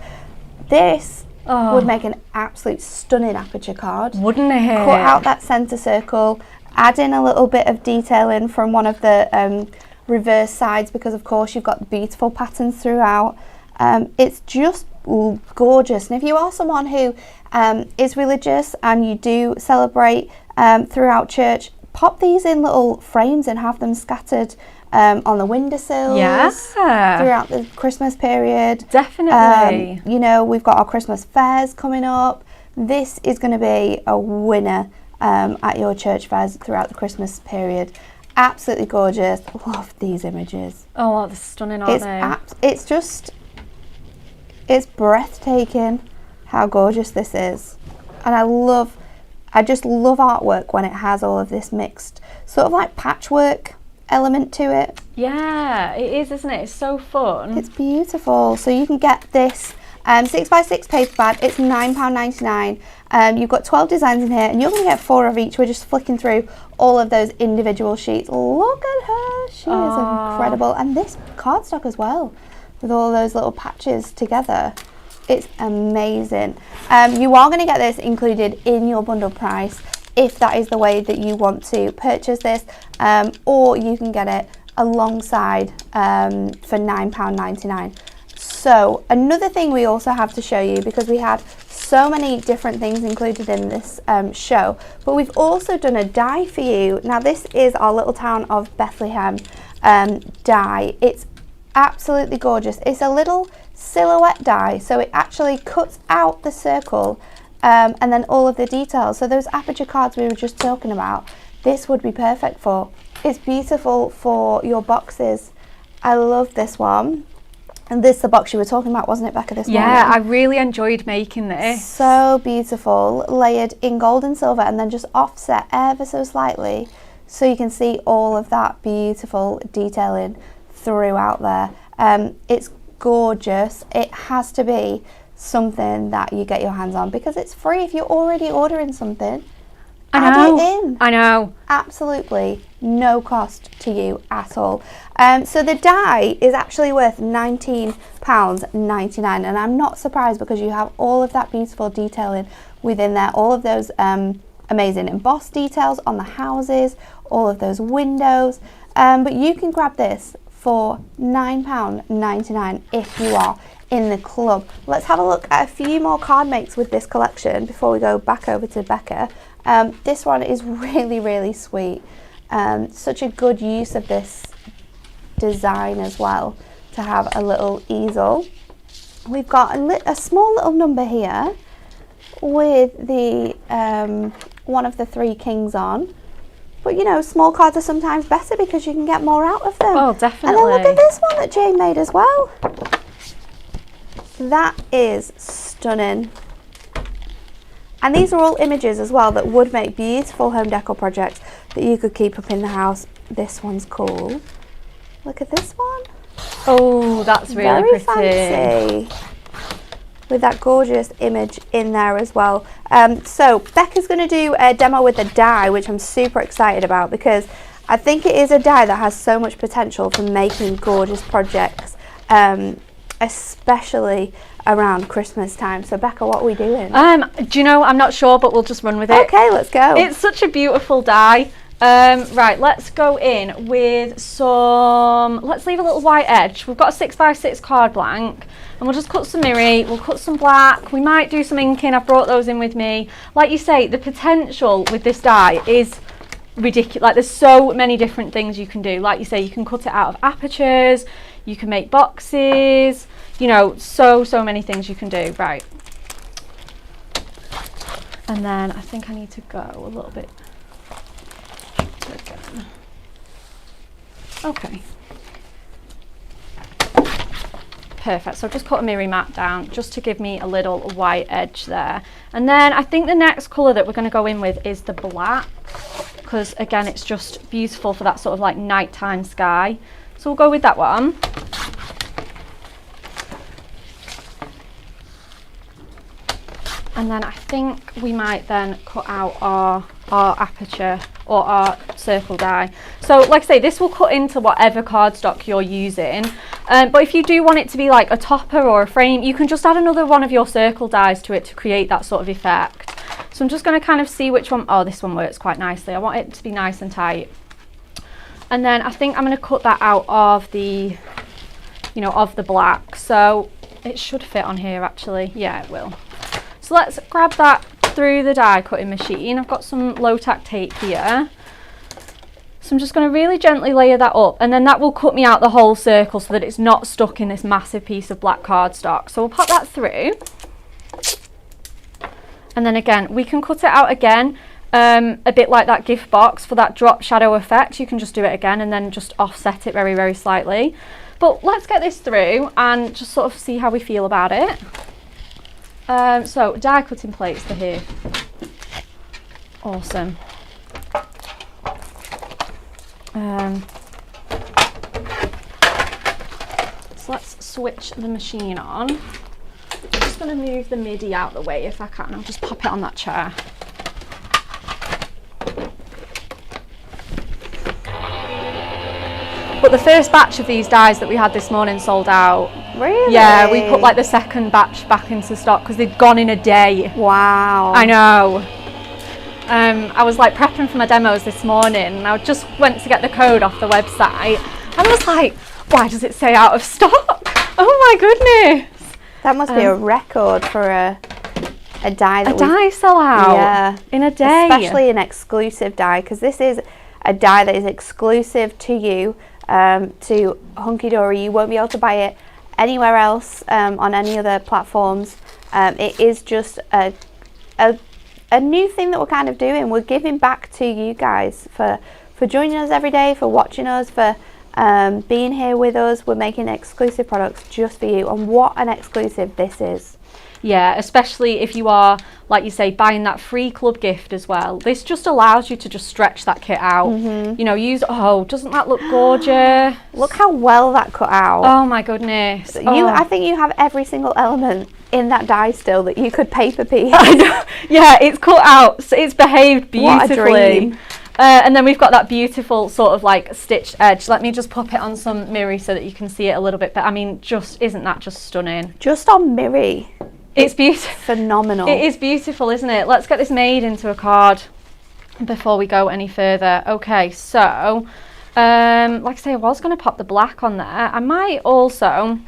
This would make an absolute stunning aperture card. Wouldn't it? Cut out that centre circle, add in a little bit of detailing from one of the reverse sides because of course you've got beautiful patterns throughout. It's just gorgeous. And if you are someone who is religious and you do celebrate throughout church, pop these in little frames and have them scattered on the windowsills throughout the Christmas period. Definitely. You know, we've got our Christmas fairs coming up. This is going to be a winner at your church fairs throughout the Christmas period. Absolutely gorgeous. Love these images. Oh, they're stunning, aren't they? It's just, it's breathtaking how gorgeous this is. And I just love artwork when it has all of this mixed sort of like patchwork element to it. Yeah, it is, isn't it? It's so fun. It's beautiful. So you can get this 6x6 paper pad. It's £9.99. You've got 12 designs in here and you're going to get 4 of each. We're just flicking through all of those individual sheets. Look at her. She is incredible. And this cardstock as well with all those little patches together. It's amazing. You are going to get this included in your bundle price if that is the way that you want to purchase this, or you can get it alongside for £9.99. So another thing we also have to show you, because we had so many different things included in this show, but we've also done a die for you. Now this is our little town of Bethlehem die. It's absolutely gorgeous. It's a little silhouette die, so it actually cuts out the circle and then all of the details. So those aperture cards we were just talking about, this would be perfect for. It's beautiful for your boxes. I love this one. And this is the box you were talking about, wasn't it, Becca, this morning? Yeah, I really enjoyed making this. So beautiful, layered in gold and silver and then just offset ever so slightly so you can see all of that beautiful detailing throughout there. It's gorgeous. It has to be something that you get your hands on because it's free if you're already ordering something. Add it in. I know. Absolutely no cost to you at all. So the die is actually worth £19.99, and I'm not surprised because you have all of that beautiful detailing within there, all of those amazing embossed details on the houses, all of those windows, but you can grab this for £9.99 if you are in the club. Let's have a look at a few more card makes with this collection before we go back over to Becca. This one is really, really sweet. Such a good use of this design as well, to have a little easel. We've got a small little number here with the one of the three kings on. But you know, small cards are sometimes better because you can get more out of them. Oh, definitely. And then look at this one that Jane made as well. That is stunning. And these are all images as well that would make beautiful home decor projects that you could keep up in the house. This one's cool. Look at this one. Oh, that's really Very pretty. fancy. With that gorgeous image in there as well. So Becca's going to do a demo with the die, which I'm super excited about because I think it is a die that has so much potential for making gorgeous projects, especially around Christmas time. So Becca, what are we doing? Do you know, I'm not sure, but we'll just run with it. Okay, let's go. It's such a beautiful die. Right, let's go in with some, let's leave a little white edge. We've got a 6x6 card blank, and we'll just cut some mirri, we'll cut some black, we might do some inking, I've brought those in with me. Like you say, the potential with this die is ridiculous. Like, there's so many different things you can do. Like you say, you can cut it out of apertures, you can make boxes, you know, so many things you can do. Right, and then I think I need to go a little bit again. Okay, perfect. So I've just cut a mirri mat down just to give me a little white edge there, and then I think the next colour that we're going to go in with is the black, because again it's just beautiful for that sort of like nighttime sky. So we'll go with that one. And then I think we might then cut out our aperture or our circle die. So like I say, this will cut into whatever cardstock you're using. But if you do want it to be like a topper or a frame, you can just add another one of your circle dies to it to create that sort of effect. So I'm just going to kind of see which one. Oh, this one works quite nicely. I want it to be nice and tight. And then I think I'm going to cut that out of the, you know, of the black. So it should fit on here actually. Yeah, it will. So let's grab that through the die cutting machine. I've got some low tack tape here. So I'm just going to really gently layer that up, and then that will cut me out the whole circle so that it's not stuck in this massive piece of black cardstock. So we'll pop that through. And then again, we can cut it out again, a bit like that gift box for that drop shadow effect. You can just do it again and then just offset it very, very slightly. But let's get this through and just sort of see how we feel about it. So die cutting plates for here. Awesome. So let's switch the machine on. I'm just going to move the MIDI out of the way if I can. I'll just pop it on that chair. But the first batch of these dies that we had this morning sold out. Really? Yeah, we put like the second batch back into stock because they'd gone in a day. Wow. I know. I was like prepping for my demos this morning, and I just went to get the code off the website, and I was like, why does it say out of stock? Oh my goodness. That must be a record for a die that die sell out. Yeah. In a day. Especially an exclusive die, because this is a die that is exclusive to you, to Hunky Dory. You won't be able to buy it anywhere else on any other platforms. It is just a new thing that we're kind of doing. We're giving back to you guys for joining us every day, for watching us, for being here with us. We're making exclusive products just for you, and what an exclusive this is. Yeah, especially if you are, like you say, buying that free club gift as well. This just allows you to just stretch that kit out. You know, doesn't that look gorgeous? Look how well that cut out. Oh my goodness. I think you have every single element in that die still that you could paper piece. I know. Yeah, it's cut out. So it's behaved beautifully. What a dream. And then we've got that beautiful sort of like stitched edge. Let me just pop it on some Miri so that you can see it a little bit. But I mean, isn't that just stunning? Just on Miri. It's beautiful. Phenomenal. It is beautiful, isn't it? Let's get this made into a card before we go any further. Okay, so like I say, I was going to pop the black on there. I might also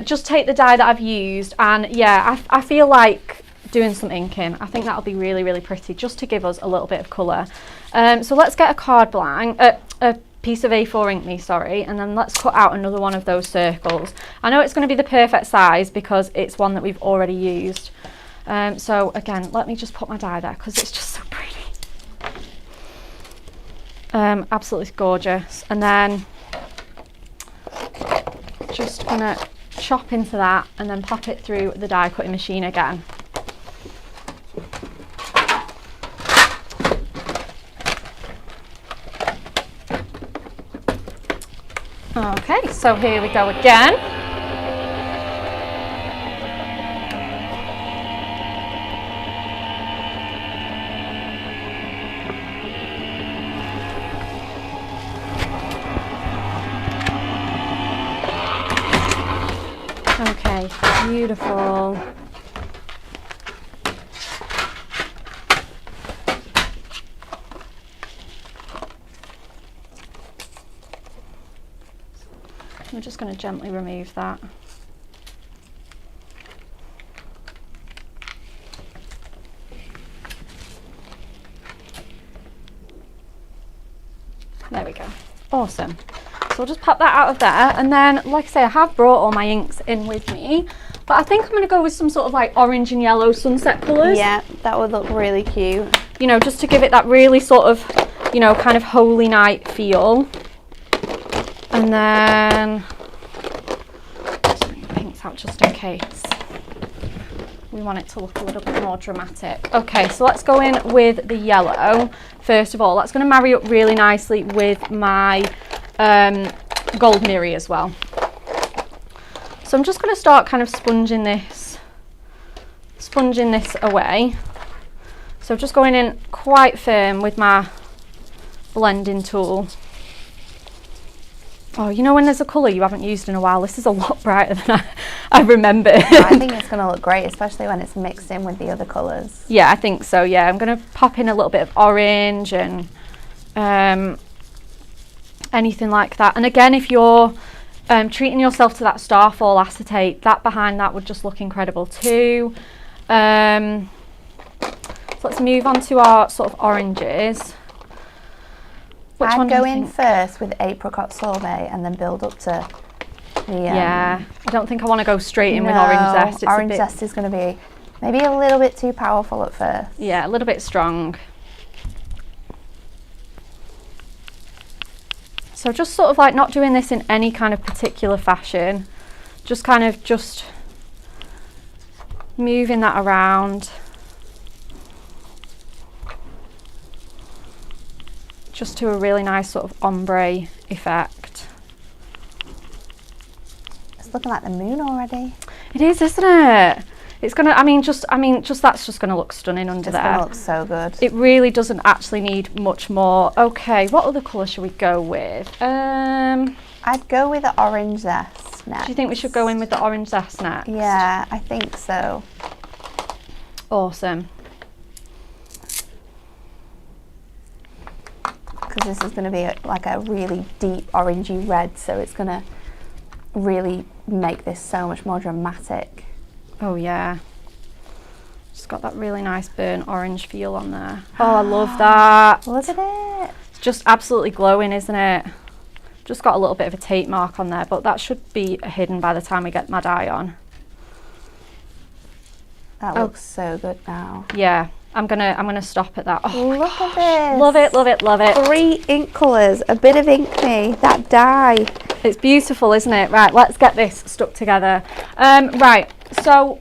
just take the dye that I've used, and yeah, I feel like doing some inking. I think that'll be really, really pretty, just to give us a little bit of colour. So let's get a card blank, a piece of A4 ink, and then let's cut out another one of those circles. I know it's going to be the perfect size because it's one that we've already used. So again, let me just put my dye there because it's just so pretty. Absolutely gorgeous. And then just gonna chop into that and then pop it through the die cutting machine again. Okay, so here we go again. Okay, beautiful. I'm just going to gently remove that. There we go. Awesome. So we'll just pop that out of there, and then, like I say, I have brought all my inks in with me, but I think I'm going to go with some sort of like orange and yellow sunset colours. Yeah, that would look really cute. You know, just to give it that really sort of, you know, kind of holy night feel. And then just bring the pinks out just in case. We want it to look a little bit more dramatic. Okay, so let's go in with the yellow. First of all, that's going to marry up really nicely with my gold Miri as well. So I'm just going to start kind of sponging this away. So just going in quite firm with my blending tool. Oh, you know when there's a colour you haven't used in a while, this is a lot brighter than I remember. I think it's going to look great, especially when it's mixed in with the other colours. Yeah, I think so, yeah. I'm going to pop in a little bit of orange and anything like that. And again, if you're treating yourself to that starfall acetate, that behind that would just look incredible too. So let's move on to our sort of oranges. Which one I'd go in first with apricot sorbet and then build up to the... yeah, I don't think I want to go straight in with orange zest. It's orange zest is going to be maybe a little bit too powerful at first. Yeah, a little bit strong. So just sort of like not doing this in any kind of particular fashion, just kind of just moving that around. Just to a really nice sort of ombre effect. It's looking like the moon already. It is, isn't it? It's gonna, I mean, just that's just gonna look stunning under there. It's gonna look so good. It really doesn't actually need much more. Okay, what other colour should we go with? I'd go with the orange zest next. Do you think we should go in with the orange zest next? Yeah, I think so. Awesome. Because this is going to be like a really deep orangey red, so it's going to really make this so much more dramatic. Oh yeah, just got that really nice burnt orange feel on there. Oh, I love that. Look at it. It's just absolutely glowing, isn't it? Just got a little bit of a tape mark on there, but that should be hidden by the time we get my dye on. That looks so good now. Yeah. I'm gonna stop at that. Oh, look at this. Love it, love it, love it. 3 ink colours, a bit of ink me, that dye. It's beautiful, isn't it? Right, let's get this stuck together. Right, so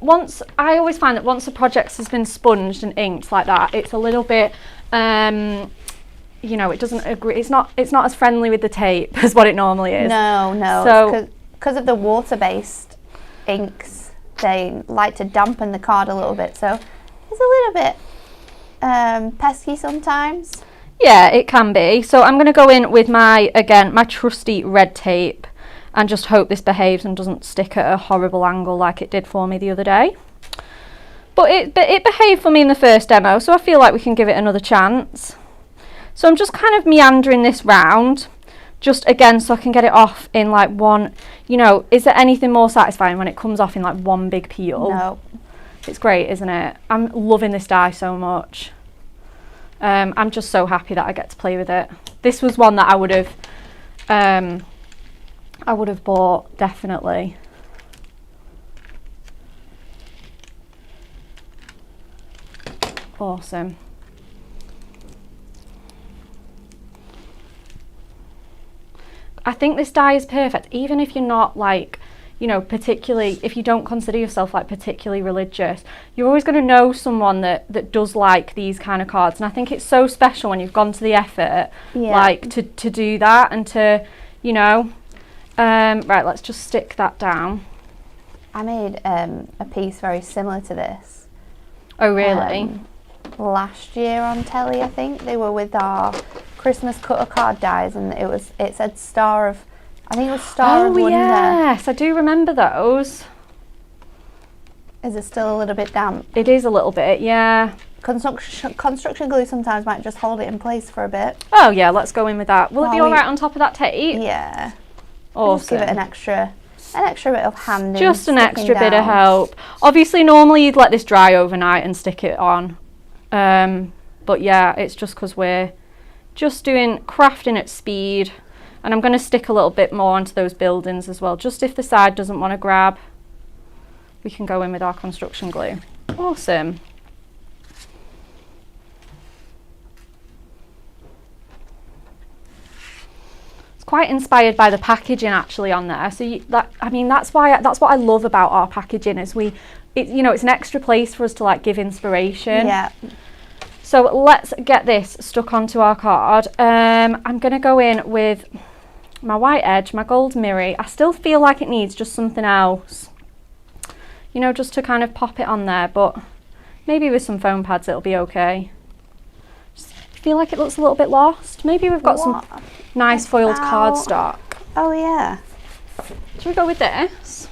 I always find that once a project has been sponged and inked like that, it's a little bit, you know, it doesn't agree. It's not as friendly with the tape as what it normally is. No. So because of the water-based inks, they like to dampen the card a little bit. So it's a little bit pesky sometimes. Yeah, it can be. So I'm going to go in with my trusty red tape and just hope this behaves and doesn't stick at a horrible angle like it did for me the other day. But it behaved for me in the first demo, so I feel like we can give it another chance. So I'm just kind of meandering this round, just again so I can get it off in like one, you know, is there anything more satisfying when it comes off in like one big peel? No. It's great, isn't it? I'm loving this die so much. I'm just so happy that I get to play with it. This was one that I would have bought, definitely. Awesome. I think this die is perfect, even if you're not like, you know, particularly, if you don't consider yourself like particularly religious, you're always going to know someone that does like these kind of cards. And I think it's so special when you've gone to the effort, like to do that and to, you know, right, let's just stick that down. I made a piece very similar to this. Oh, really? Last year on telly, I think. They were with our Christmas cutter card dies, and it said Star of, I think it was Star of Wonder. Yes, I do remember those. Is it still a little bit damp? It is a little bit, yeah. Construction glue sometimes might just hold it in place for a bit. Oh yeah, let's go in with that. Will it be all right on top of that tape? Yeah. Awesome. Just give it an extra bit of hand. Just an extra bit of help. Obviously, normally you'd let this dry overnight and stick it on. But yeah, it's just because we're just doing crafting at speed, and I'm going to stick a little bit more onto those buildings as well, just if the side doesn't want to grab, we can go in with our construction glue. Awesome. It's quite inspired by the packaging actually on there, so that's what I love about our packaging is you know, it's an extra place for us to like give inspiration. Yeah. So let's get this stuck onto our card. I'm going to go in with my white edge, my gold mirror. I still feel like it needs just something else, you know, just to kind of pop it on there, but maybe with some foam pads it'll be okay. Just feel like it looks a little bit lost. Maybe we've got some nice foiled cardstock. Oh yeah. Should we go with this?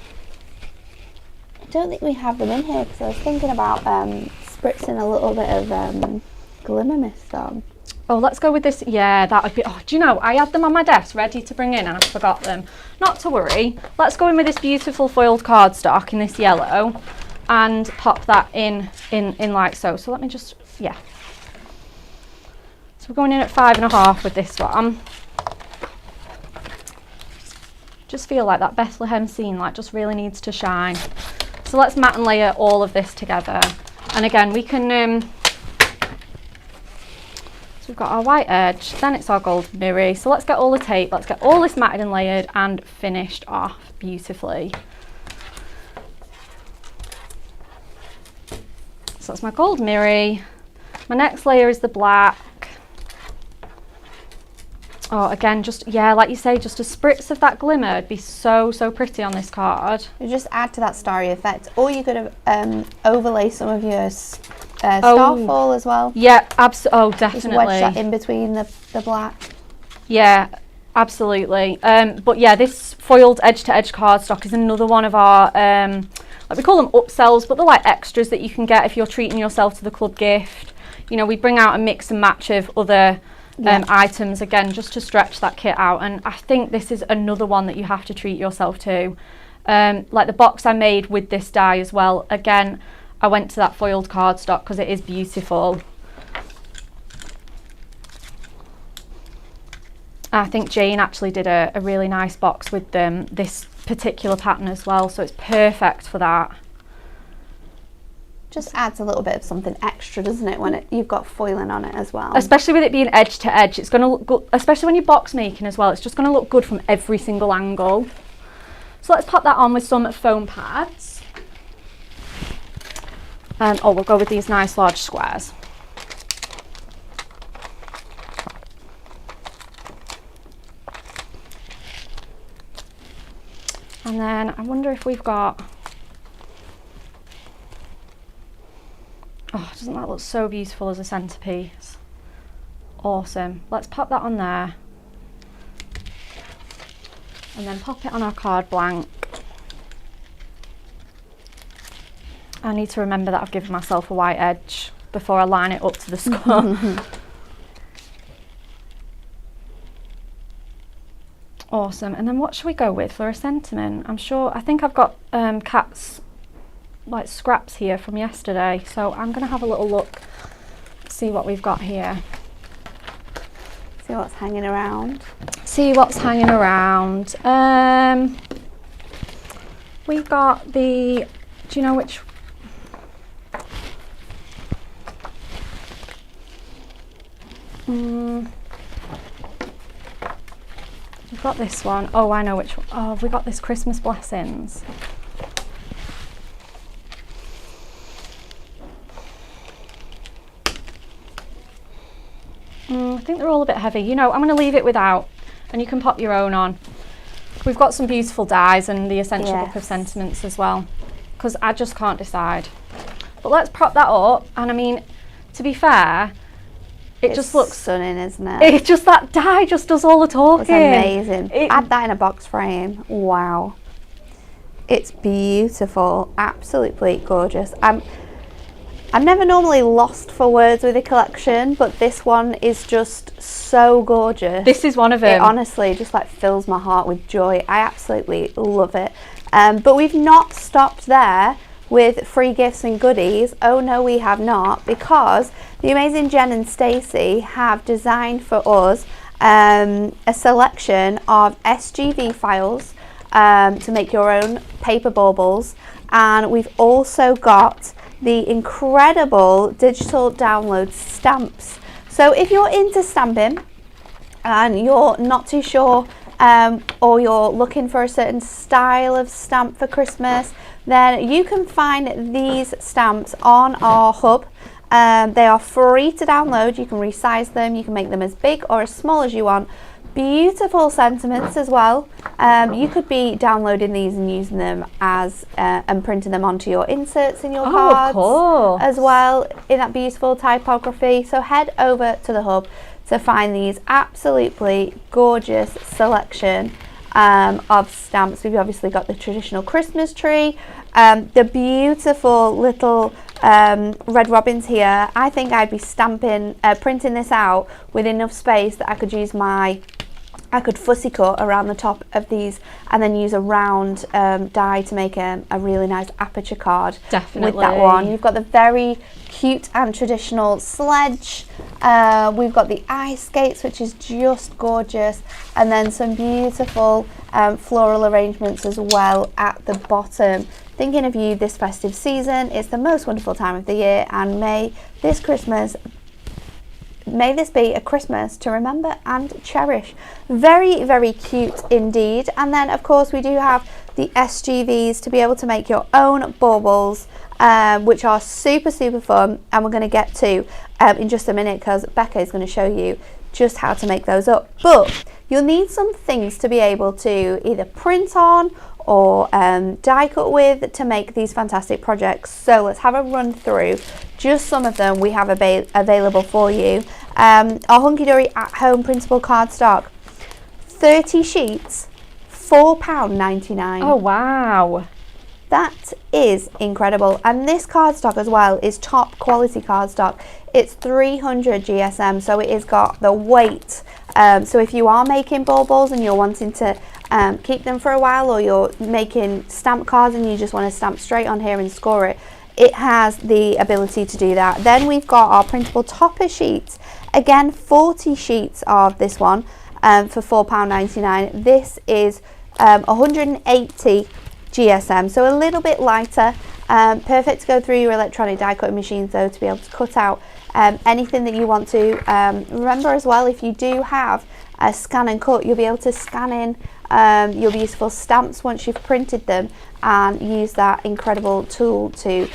I don't think we have them in here because I was thinking about spritzing a little bit of glimmer mist on. Oh, let's go with this. Yeah, that would be, oh, do you know, I had them on my desk ready to bring in and I forgot them. Not to worry. Let's go in with this beautiful foiled cardstock in this yellow and pop that in like so. So let me just, yeah. So we're going in at 5.5 with this one. Just feel like that Bethlehem scene like just really needs to shine. So let's mat and layer all of this together. And again, we can, so we've got our white edge, then it's our gold mirror. So let's get all the tape, let's get all this matted and layered and finished off beautifully. So that's my gold mirror. My next layer is the black. Oh, again, just, yeah, like you say, just a spritz of that glimmer would be so, so pretty on this card. You just add to that starry effect, or you could overlay some of your starfall as well. Yeah, oh, definitely. Just wedge that in between the black. Yeah, absolutely. But yeah, this foiled edge-to-edge cardstock is another one of our, like we call them upsells, but they're like extras that you can get if you're treating yourself to the club gift. You know, we bring out a mix and match of other items again just to stretch that kit out, and I think this is another one that you have to treat yourself to. Like the box I made with this die as well, again I went to that foiled cardstock because it is beautiful. I think Jane actually did a really nice box with this particular pattern as well, so it's perfect for that. Just adds a little bit of something extra, doesn't it, when you've got foiling on it as well. Especially with it being edge to edge, it's going to look good, especially when you're box making as well, it's just going to look good from every single angle. So let's pop that on with some foam pads. Oh, we'll go with these nice large squares. And then I wonder if we've got, oh, Doesn't that look so beautiful as a centerpiece? Awesome. Let's pop that on there. And then pop it on our card blank. I need to remember that I've given myself a white edge before I line it up to the score. Awesome. And then what should we go with for a sentiment? I think I've got Kat's like scraps here from yesterday, so I'm going to have a little look, see what we've got here. See what's hanging around. We've got the, do you know which? We've got this one. Oh, I know which one. Oh, we got this Christmas Blessings. I think they're all a bit heavy. You know, I'm going to leave it without, and you can pop your own on. We've got some beautiful dies and the Essential Book of Sentiments as well, because I just can't decide. But let's prop that up, and I mean, to be fair, it just looks stunning, isn't it? It's just that die just does all the talking. It's amazing. Add that in a box frame. Wow. It's beautiful. Absolutely gorgeous. I'm never normally lost for words with a collection, but this one is just so gorgeous. This is one of them. It honestly just like fills my heart with joy. I absolutely love it. But we've not stopped there with free gifts and goodies. Oh no, we have not, because the amazing Jen and Stacey have designed for us a selection of SGV files to make your own paper baubles, and we've also got the incredible digital download stamps. So if you're into stamping and you're not too sure or you're looking for a certain style of stamp for Christmas, then you can find these stamps on our hub. They are free to download. You can resize them, you can make them as big or as small as you want. Beautiful sentiments as well. You could be downloading these and using them as and printing them onto your inserts in your cards as well in that beautiful typography. So head over to the hub to find these absolutely gorgeous selection of stamps. We've obviously got the traditional Christmas tree, the beautiful little red robins here. I think I'd be printing this out with enough space that I could use I could fussy cut around the top of these and then use a round die to make a really nice aperture card. Definitely. With that one. You've got the very cute and traditional sledge. We've got the ice skates, which is just gorgeous, and then some beautiful floral arrangements as well at the bottom. Thinking of you this festive season. It's the most wonderful time of the year, and may this be a Christmas to remember and cherish. Very, very cute indeed. And then of course we do have the SGVs to be able to make your own baubles, which are super, super fun, and we're going to get to in just a minute, because Becca is going to show you just how to make those up. But you'll need some things to be able to either print on or die cut with to make these fantastic projects. So let's have a run through just some of them we have available for you. Our Hunky Dory at home printable cardstock, 30 sheets, £4.99. Oh wow, that is incredible. And this cardstock as well is top quality cardstock. It's 300 GSM, so it has got the weight. So if you are making baubles and you're wanting to keep them for a while, or you're making stamp cards and you just want to stamp straight on here and score it, it has the ability to do that. Then we've got our printable topper sheets. Again, 40 sheets of this one for £4.99. This is 180 GSM, so a little bit lighter. Perfect to go through your electronic die cutting machines though, to be able to cut out anything that you want to. Remember as well, if you do have a scan and cut, you'll be able to scan in your beautiful stamps once you've printed them, and use that incredible tool to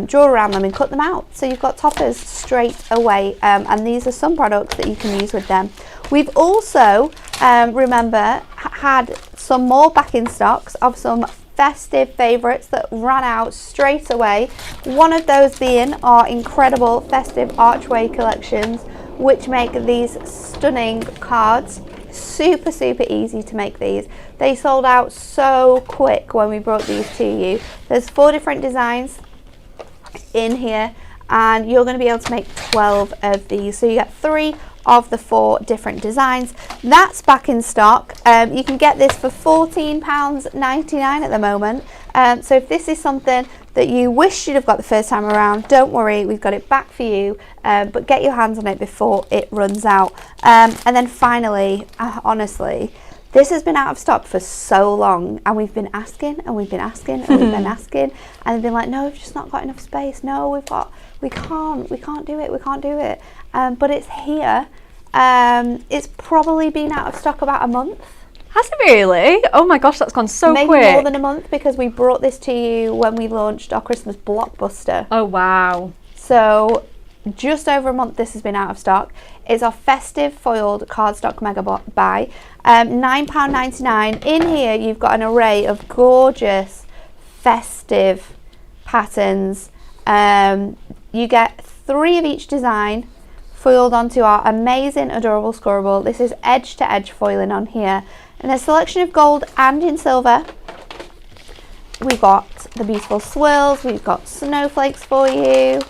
draw around them and cut them out. So you've got toppers straight away, and these are some products that you can use with them. We've also, remember, had some more back in stocks of some festive favourites that ran out straight away. One of those being our incredible festive archway collections, which make these stunning cards. Super easy to make these. They sold out so quick when we brought these to you. There's 4 different designs in here, and you're going to be able to make 12 of these. So you get 3 of the 4 different designs. That's back in stock. You can get this for £14.99 at the moment. So if this is something that you wish you'd have got the first time around, don't worry, we've got it back for you, but get your hands on it before it runs out. And then finally, honestly, this has been out of stock for so long, and we've been asking and we've been asking and we've been asking, and they've been like, no, we've just not got enough space. No, we can't do it. But it's here. It's probably been out of stock about a month. Has it really? Oh my gosh, that's gone so quick. Maybe more than a month, because we brought this to you when we launched our Christmas blockbuster. Oh wow. So just over a month this has been out of stock. It's our festive foiled cardstock mega buy. £9.99. In here you've got an array of gorgeous festive patterns. You get 3 of each design foiled onto our amazing adorable scorable. This is edge to edge foiling on here, and a selection of gold and in silver. We've got the beautiful swirls, we've got snowflakes for you,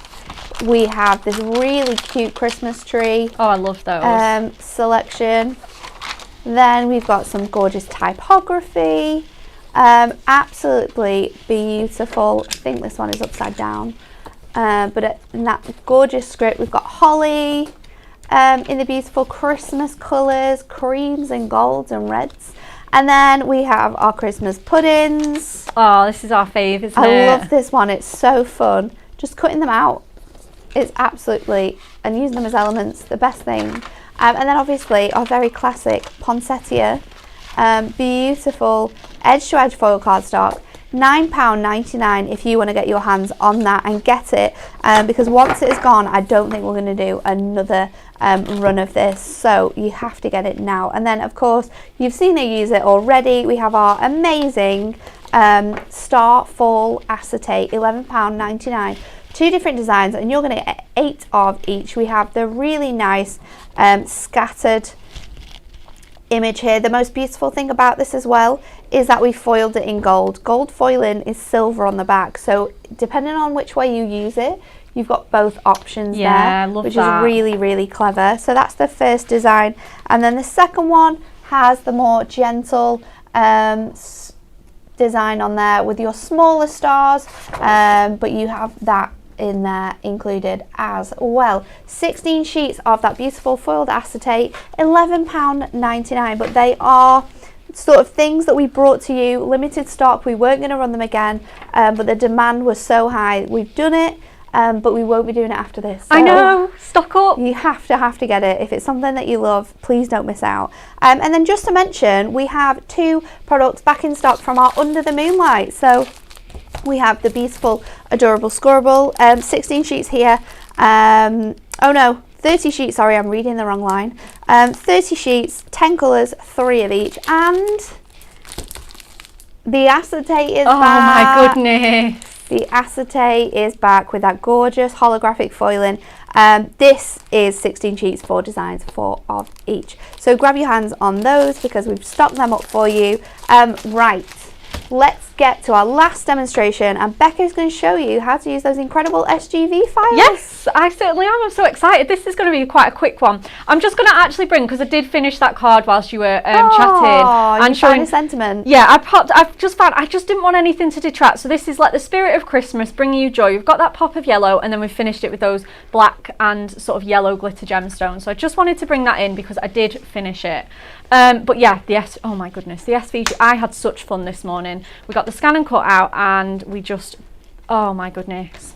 we have this really cute Christmas tree. Oh, I love those. Selection. Then we've got some gorgeous typography, absolutely beautiful. I think this one is upside down. But in that gorgeous script, we've got holly in the beautiful Christmas colours, creams and golds and reds. And then we have our Christmas puddings. Oh, this is our fave, isn't it? I love this one. It's so fun. Just cutting them out. It's absolutely, and using them as elements, the best thing. And then obviously our very classic poinsettia, beautiful edge-to-edge foil cardstock. £9.99 if you want to get your hands on that and get it, because once it is gone, I don't think we're going to do another run of this, so you have to get it now. And then of course you've seen me use it already. We have our amazing Star Fall acetate, £11.99. 2 different designs, and you're going to get 8 of each. We have the really nice scattered image here. The most beautiful thing about this as well is that we foiled it in gold. Gold foiling is silver on the back, so depending on which way you use it, you've got both options there, which is really clever. So that's the first design, and then the second one has the more gentle design on there with your smaller stars, but you have that in there included as well. 16 sheets of that beautiful foiled acetate, £11.99, but they are sort of things that we brought to you, limited stock. We weren't going to run them again, but the demand was so high. We've done it, but we won't be doing it after this. So I know, stock up. You have to get it. If it's something that you love, please don't miss out. And then just to mention, we have 2 products back in stock from our Under the Moonlight. So we have the beautiful adorable scorable, 16 sheets here. Oh no, 30 sheets, sorry, I'm reading the wrong line. 30 sheets, 10 colours, 3 of each, and the acetate is back. Oh my goodness. The acetate is back with that gorgeous holographic foiling. This is 16 sheets, 4 designs, 4 of each. So grab your hands on those because we've stocked them up for you. Right, let's get to our last demonstration, and Becca's going to show you how to use those incredible SGV files. Yes, I certainly am. I'm so excited. This is going to be quite a quick one. I'm just going to actually bring, because I did finish that card whilst you were chatting and showing sentiment. Yeah, I've just found I just didn't want anything to detract. So this is like the spirit of Christmas, bringing you joy. We've got that pop of yellow, and then we've finished it with those black and sort of yellow glitter gemstones. So I just wanted to bring that in because I did finish it. But yeah, oh my goodness, the SVG, I had such fun this morning. We got the scan and cut out, and we just, oh my goodness,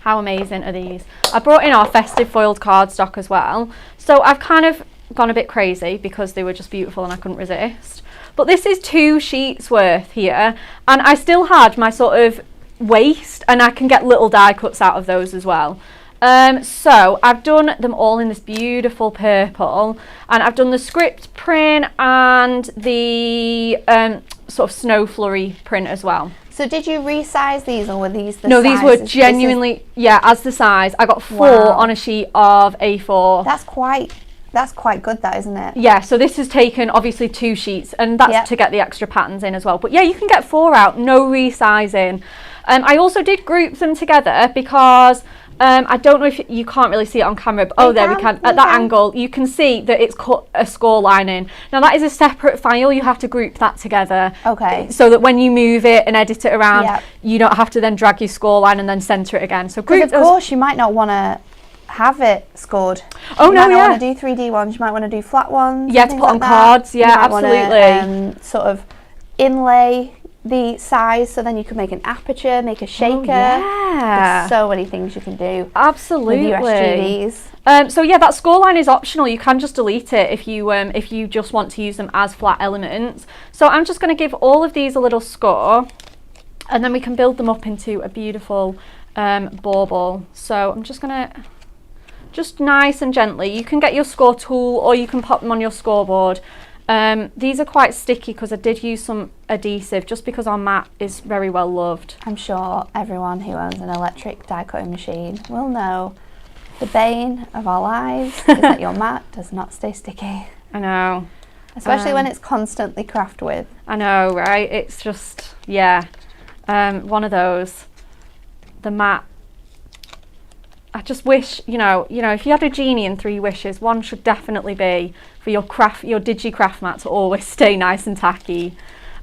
how amazing are these. I brought in our festive foiled cardstock as well, so I've kind of gone a bit crazy because they were just beautiful and I couldn't resist. But this is 2 sheets worth here, and I still had my sort of waste, and I can get little die cuts out of those as well. So I've done them all in this beautiful purple, and I've done the script print and the sort of snow flurry print as well. So did you resize these, or were these the No, sizes? these were genuinely, yeah, as the size. I got 4 on a sheet of A4. That's quite good, that, isn't it? Yeah, so this has taken obviously 2 sheets, and that's to get the extra patterns in as well. But yeah, you can get 4 out, no resizing. I also did group them together because I don't know if you can't really see it on camera, but we can. At that angle, you can see that it's cut a score line in. Now that is a separate file, you have to group that together. Okay. So that when you move it and edit it around, you don't have to then drag your score line and then center it again. So group. Because of course you might not want to have it scored. Oh, you no, might not want to do 3D ones, you might want to do flat ones. Yeah, to put on cards, yeah, absolutely. Want to, sort of inlay the size, so then you can make an aperture, make a shaker. Oh, yeah. There's so many things you can do. Absolutely. With USGVs. So yeah, that score line is optional. You can just delete it if you just want to use them as flat elements. So I'm just going to give all of these a little score, and then we can build them up into a beautiful bauble. So I'm just going to, just nice and gently. You can get your score tool, or you can pop them on your scoreboard. These are quite sticky because I did use some adhesive, just because our mat is very well loved. I'm sure everyone who owns an electric die cutting machine will know the bane of our lives is that your mat does not stay sticky. I know. Especially when it's constantly craft with. I know, right? It's just, yeah, one of those. The mat. I just wish, you know, if you had a genie and 3 wishes, one should definitely be for your DigiCraft mat to always stay nice and tacky.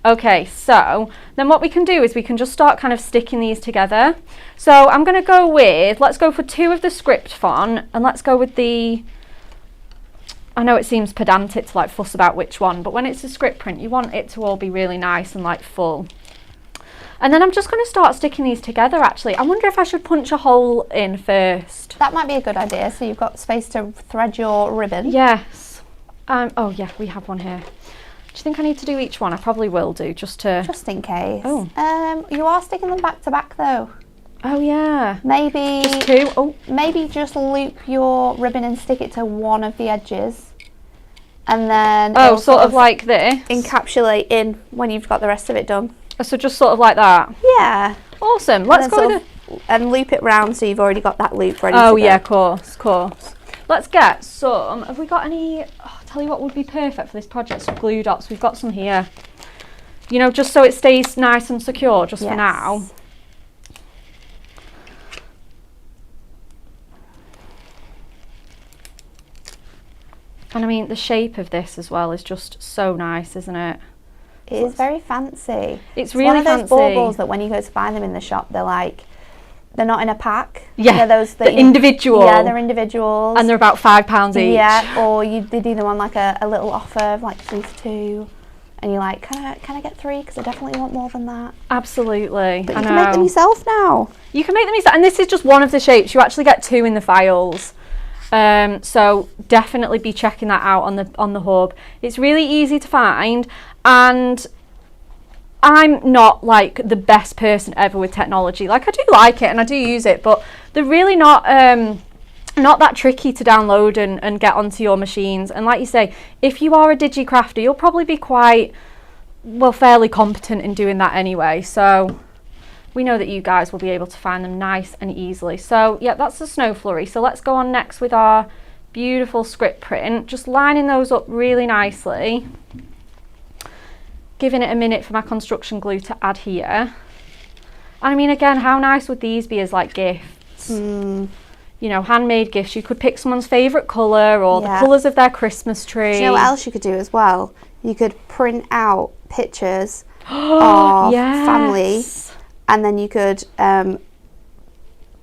Okay, so then what we can do is we can just start kind of sticking these together. So I'm going to go with, let's go for 2 of the script font, and let's go with the, I know it seems pedantic to like fuss about which one, but when it's a script print, you want it to all be really nice and like full. And then I'm just going to start sticking these together actually. I wonder if I should punch a hole in first. That might be a good idea, so you've got space to thread your ribbon. Yes. Oh yeah, we have one here. Do you think I need to do each one? I probably will do, just in case. Oh. You are sticking them back to back though. Oh yeah. Maybe just 2. Oh. Maybe just loop your ribbon and stick it to one of the edges. And then sort of like this. Encapsulate in when you've got the rest of it done. So just sort of like that? Yeah. Awesome. Let's go with it. And loop it round so you've already got that loop ready to go. go. Oh yeah, of course. Let's get some, have we got any, I'll tell you what would be perfect for this project, some glue dots. We've got some here. You know, just so it stays nice and secure just for now. And I mean, the shape of this as well is just so nice, isn't it? It is very fancy. It's really fancy. One of those baubles that when you go to buy them in the shop, they're not in a pack. Yeah, they're individual. Yeah, they're individuals. And they're about £5 each. Yeah, or they do them on like a little offer of like 3 for 2. And you're like, can I get 3? Because I definitely want more than that. Absolutely. But you can make them yourself now. You can make them yourself. And this is just one of the shapes. You actually get 2 in the files. So definitely be checking that out on the hub. It's really easy to find, and I'm not like the best person ever with technology. Like, I do like it and I do use it, but they're really not that tricky to download and get onto your machines. And like you say, if you are a DigiCrafter, you'll probably be quite, well, fairly competent in doing that anyway. So we know that you guys will be able to find them nice and easily. So yeah, that's the snow flurry. So let's go on next with our beautiful script print, just lining those up really nicely, giving it a minute for my construction glue to adhere. And I mean, again, how nice would these be as like gifts? You know, handmade gifts. You could pick someone's favourite colour, or the colours of their Christmas tree. Do you know what else you could do as well? You could print out pictures of family, and then you could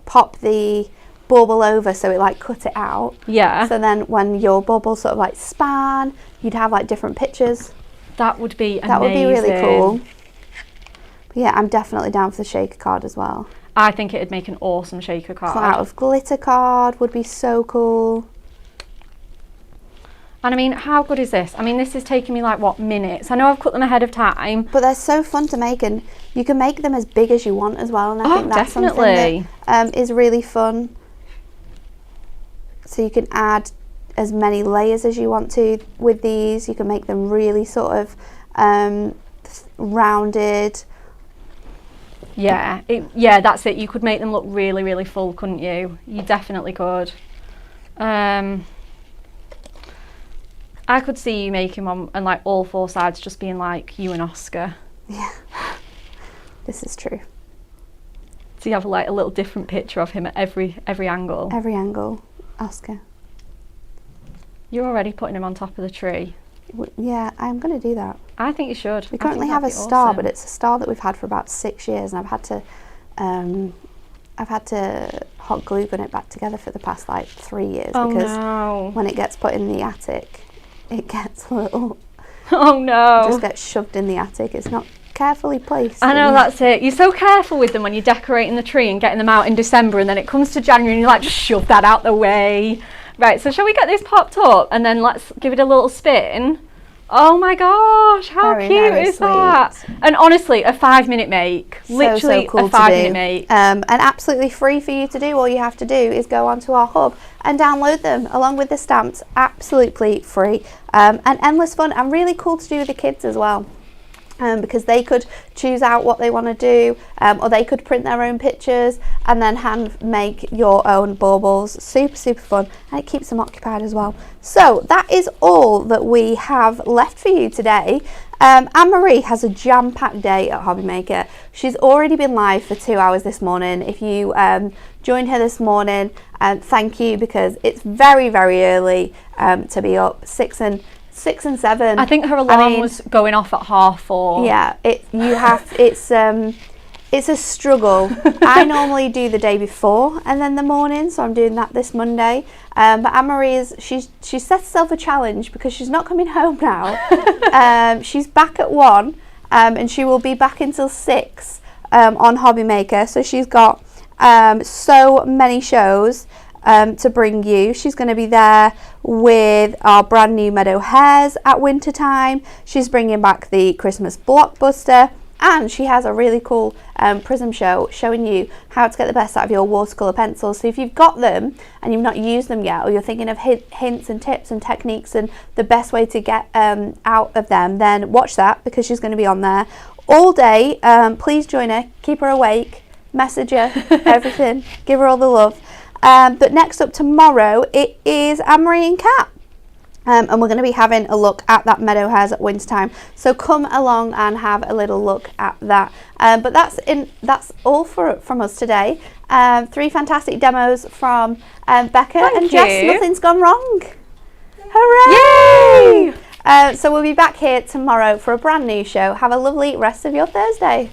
pop the bauble over so it like cut it out. Yeah. So then when your baubles sort of like span, you'd have like different pictures. That would be amazing. That would be really cool. But yeah, I'm definitely down for the shaker card as well. I think it'd make an awesome shaker card. Cut out of glitter card would be so cool. And I mean, how good is this? I mean, this is taking me like, what, minutes? I know I've cut them ahead of time. But they're so fun to make, and you can make them as big as you want as well. And I think that's something that is really fun. So you can add as many layers as you want to with these. You can make them really sort of rounded. Yeah, yeah, that's it. You could make them look really, really full, couldn't you? You definitely could. I could see you making one and like all four sides just being like you and Oscar. Yeah, this is true. So you have like a little different picture of him at every angle. Every angle, Oscar. You're already putting him on top of the tree. Yeah, I'm going to do that. I think you should. We currently have a star, but it's a star that we've had for about 6 years, and I've had to hot glue gun it back together for the past like 3 years because when it gets put in the attic, it gets a little. Oh no! It just gets shoved in the attic. It's not carefully placed. I know, that's it. You're so careful with them when you're decorating the tree and getting them out in December, and then it comes to January and you're like, just shove that out the way. Right, so shall we get this popped up and then let's give it a little spin? Oh my gosh, how cute is that? And honestly, a 5-minute make. Literally so cool a 5-minute make. And absolutely free for you to do. All you have to do is go onto our hub and download them along with the stamps. Absolutely free. And endless fun and really cool to do with the kids as well. Because they could choose out what they want to do, or they could print their own pictures and then hand make your own baubles. Super, super fun, and it keeps them occupied as well. So that is all that we have left for you today. Anne-Marie has a jam-packed day at Hobby Maker. She's already been live for 2 hours this morning. If you joined her this morning, thank you, because it's very, very early to be up, 6 and 7. I think her alarm was going off at 4:30. Yeah, it's a struggle. I normally do the day before and then the morning, so I'm doing that this Monday. But Anne-Marie she set herself a challenge because she's not coming home now. She's back at 1, and she will be back until 6 on Hobby Maker. So she's got so many shows to bring you. She's going to be there with our brand new Meadow Hares at winter time. She's bringing back the Christmas blockbuster, and she has a really cool prism show showing you how to get the best out of your watercolour pencils. So if you've got them and you've not used them yet, or you're thinking of hints and tips and techniques and the best way to get out of them, then watch that, because she's going to be on there all day. Please join her, keep her awake, message her, everything, give her all the love. But next up tomorrow, it is Anne-Marie and Kat. And we're going to be having a look at that Meadow Hares at winter time. So come along and have a little look at that. But that's all from us today. 3 fantastic demos from Becca and Jess. Nothing's gone wrong. Hooray! Yay! So we'll be back here tomorrow for a brand new show. Have a lovely rest of your Thursday.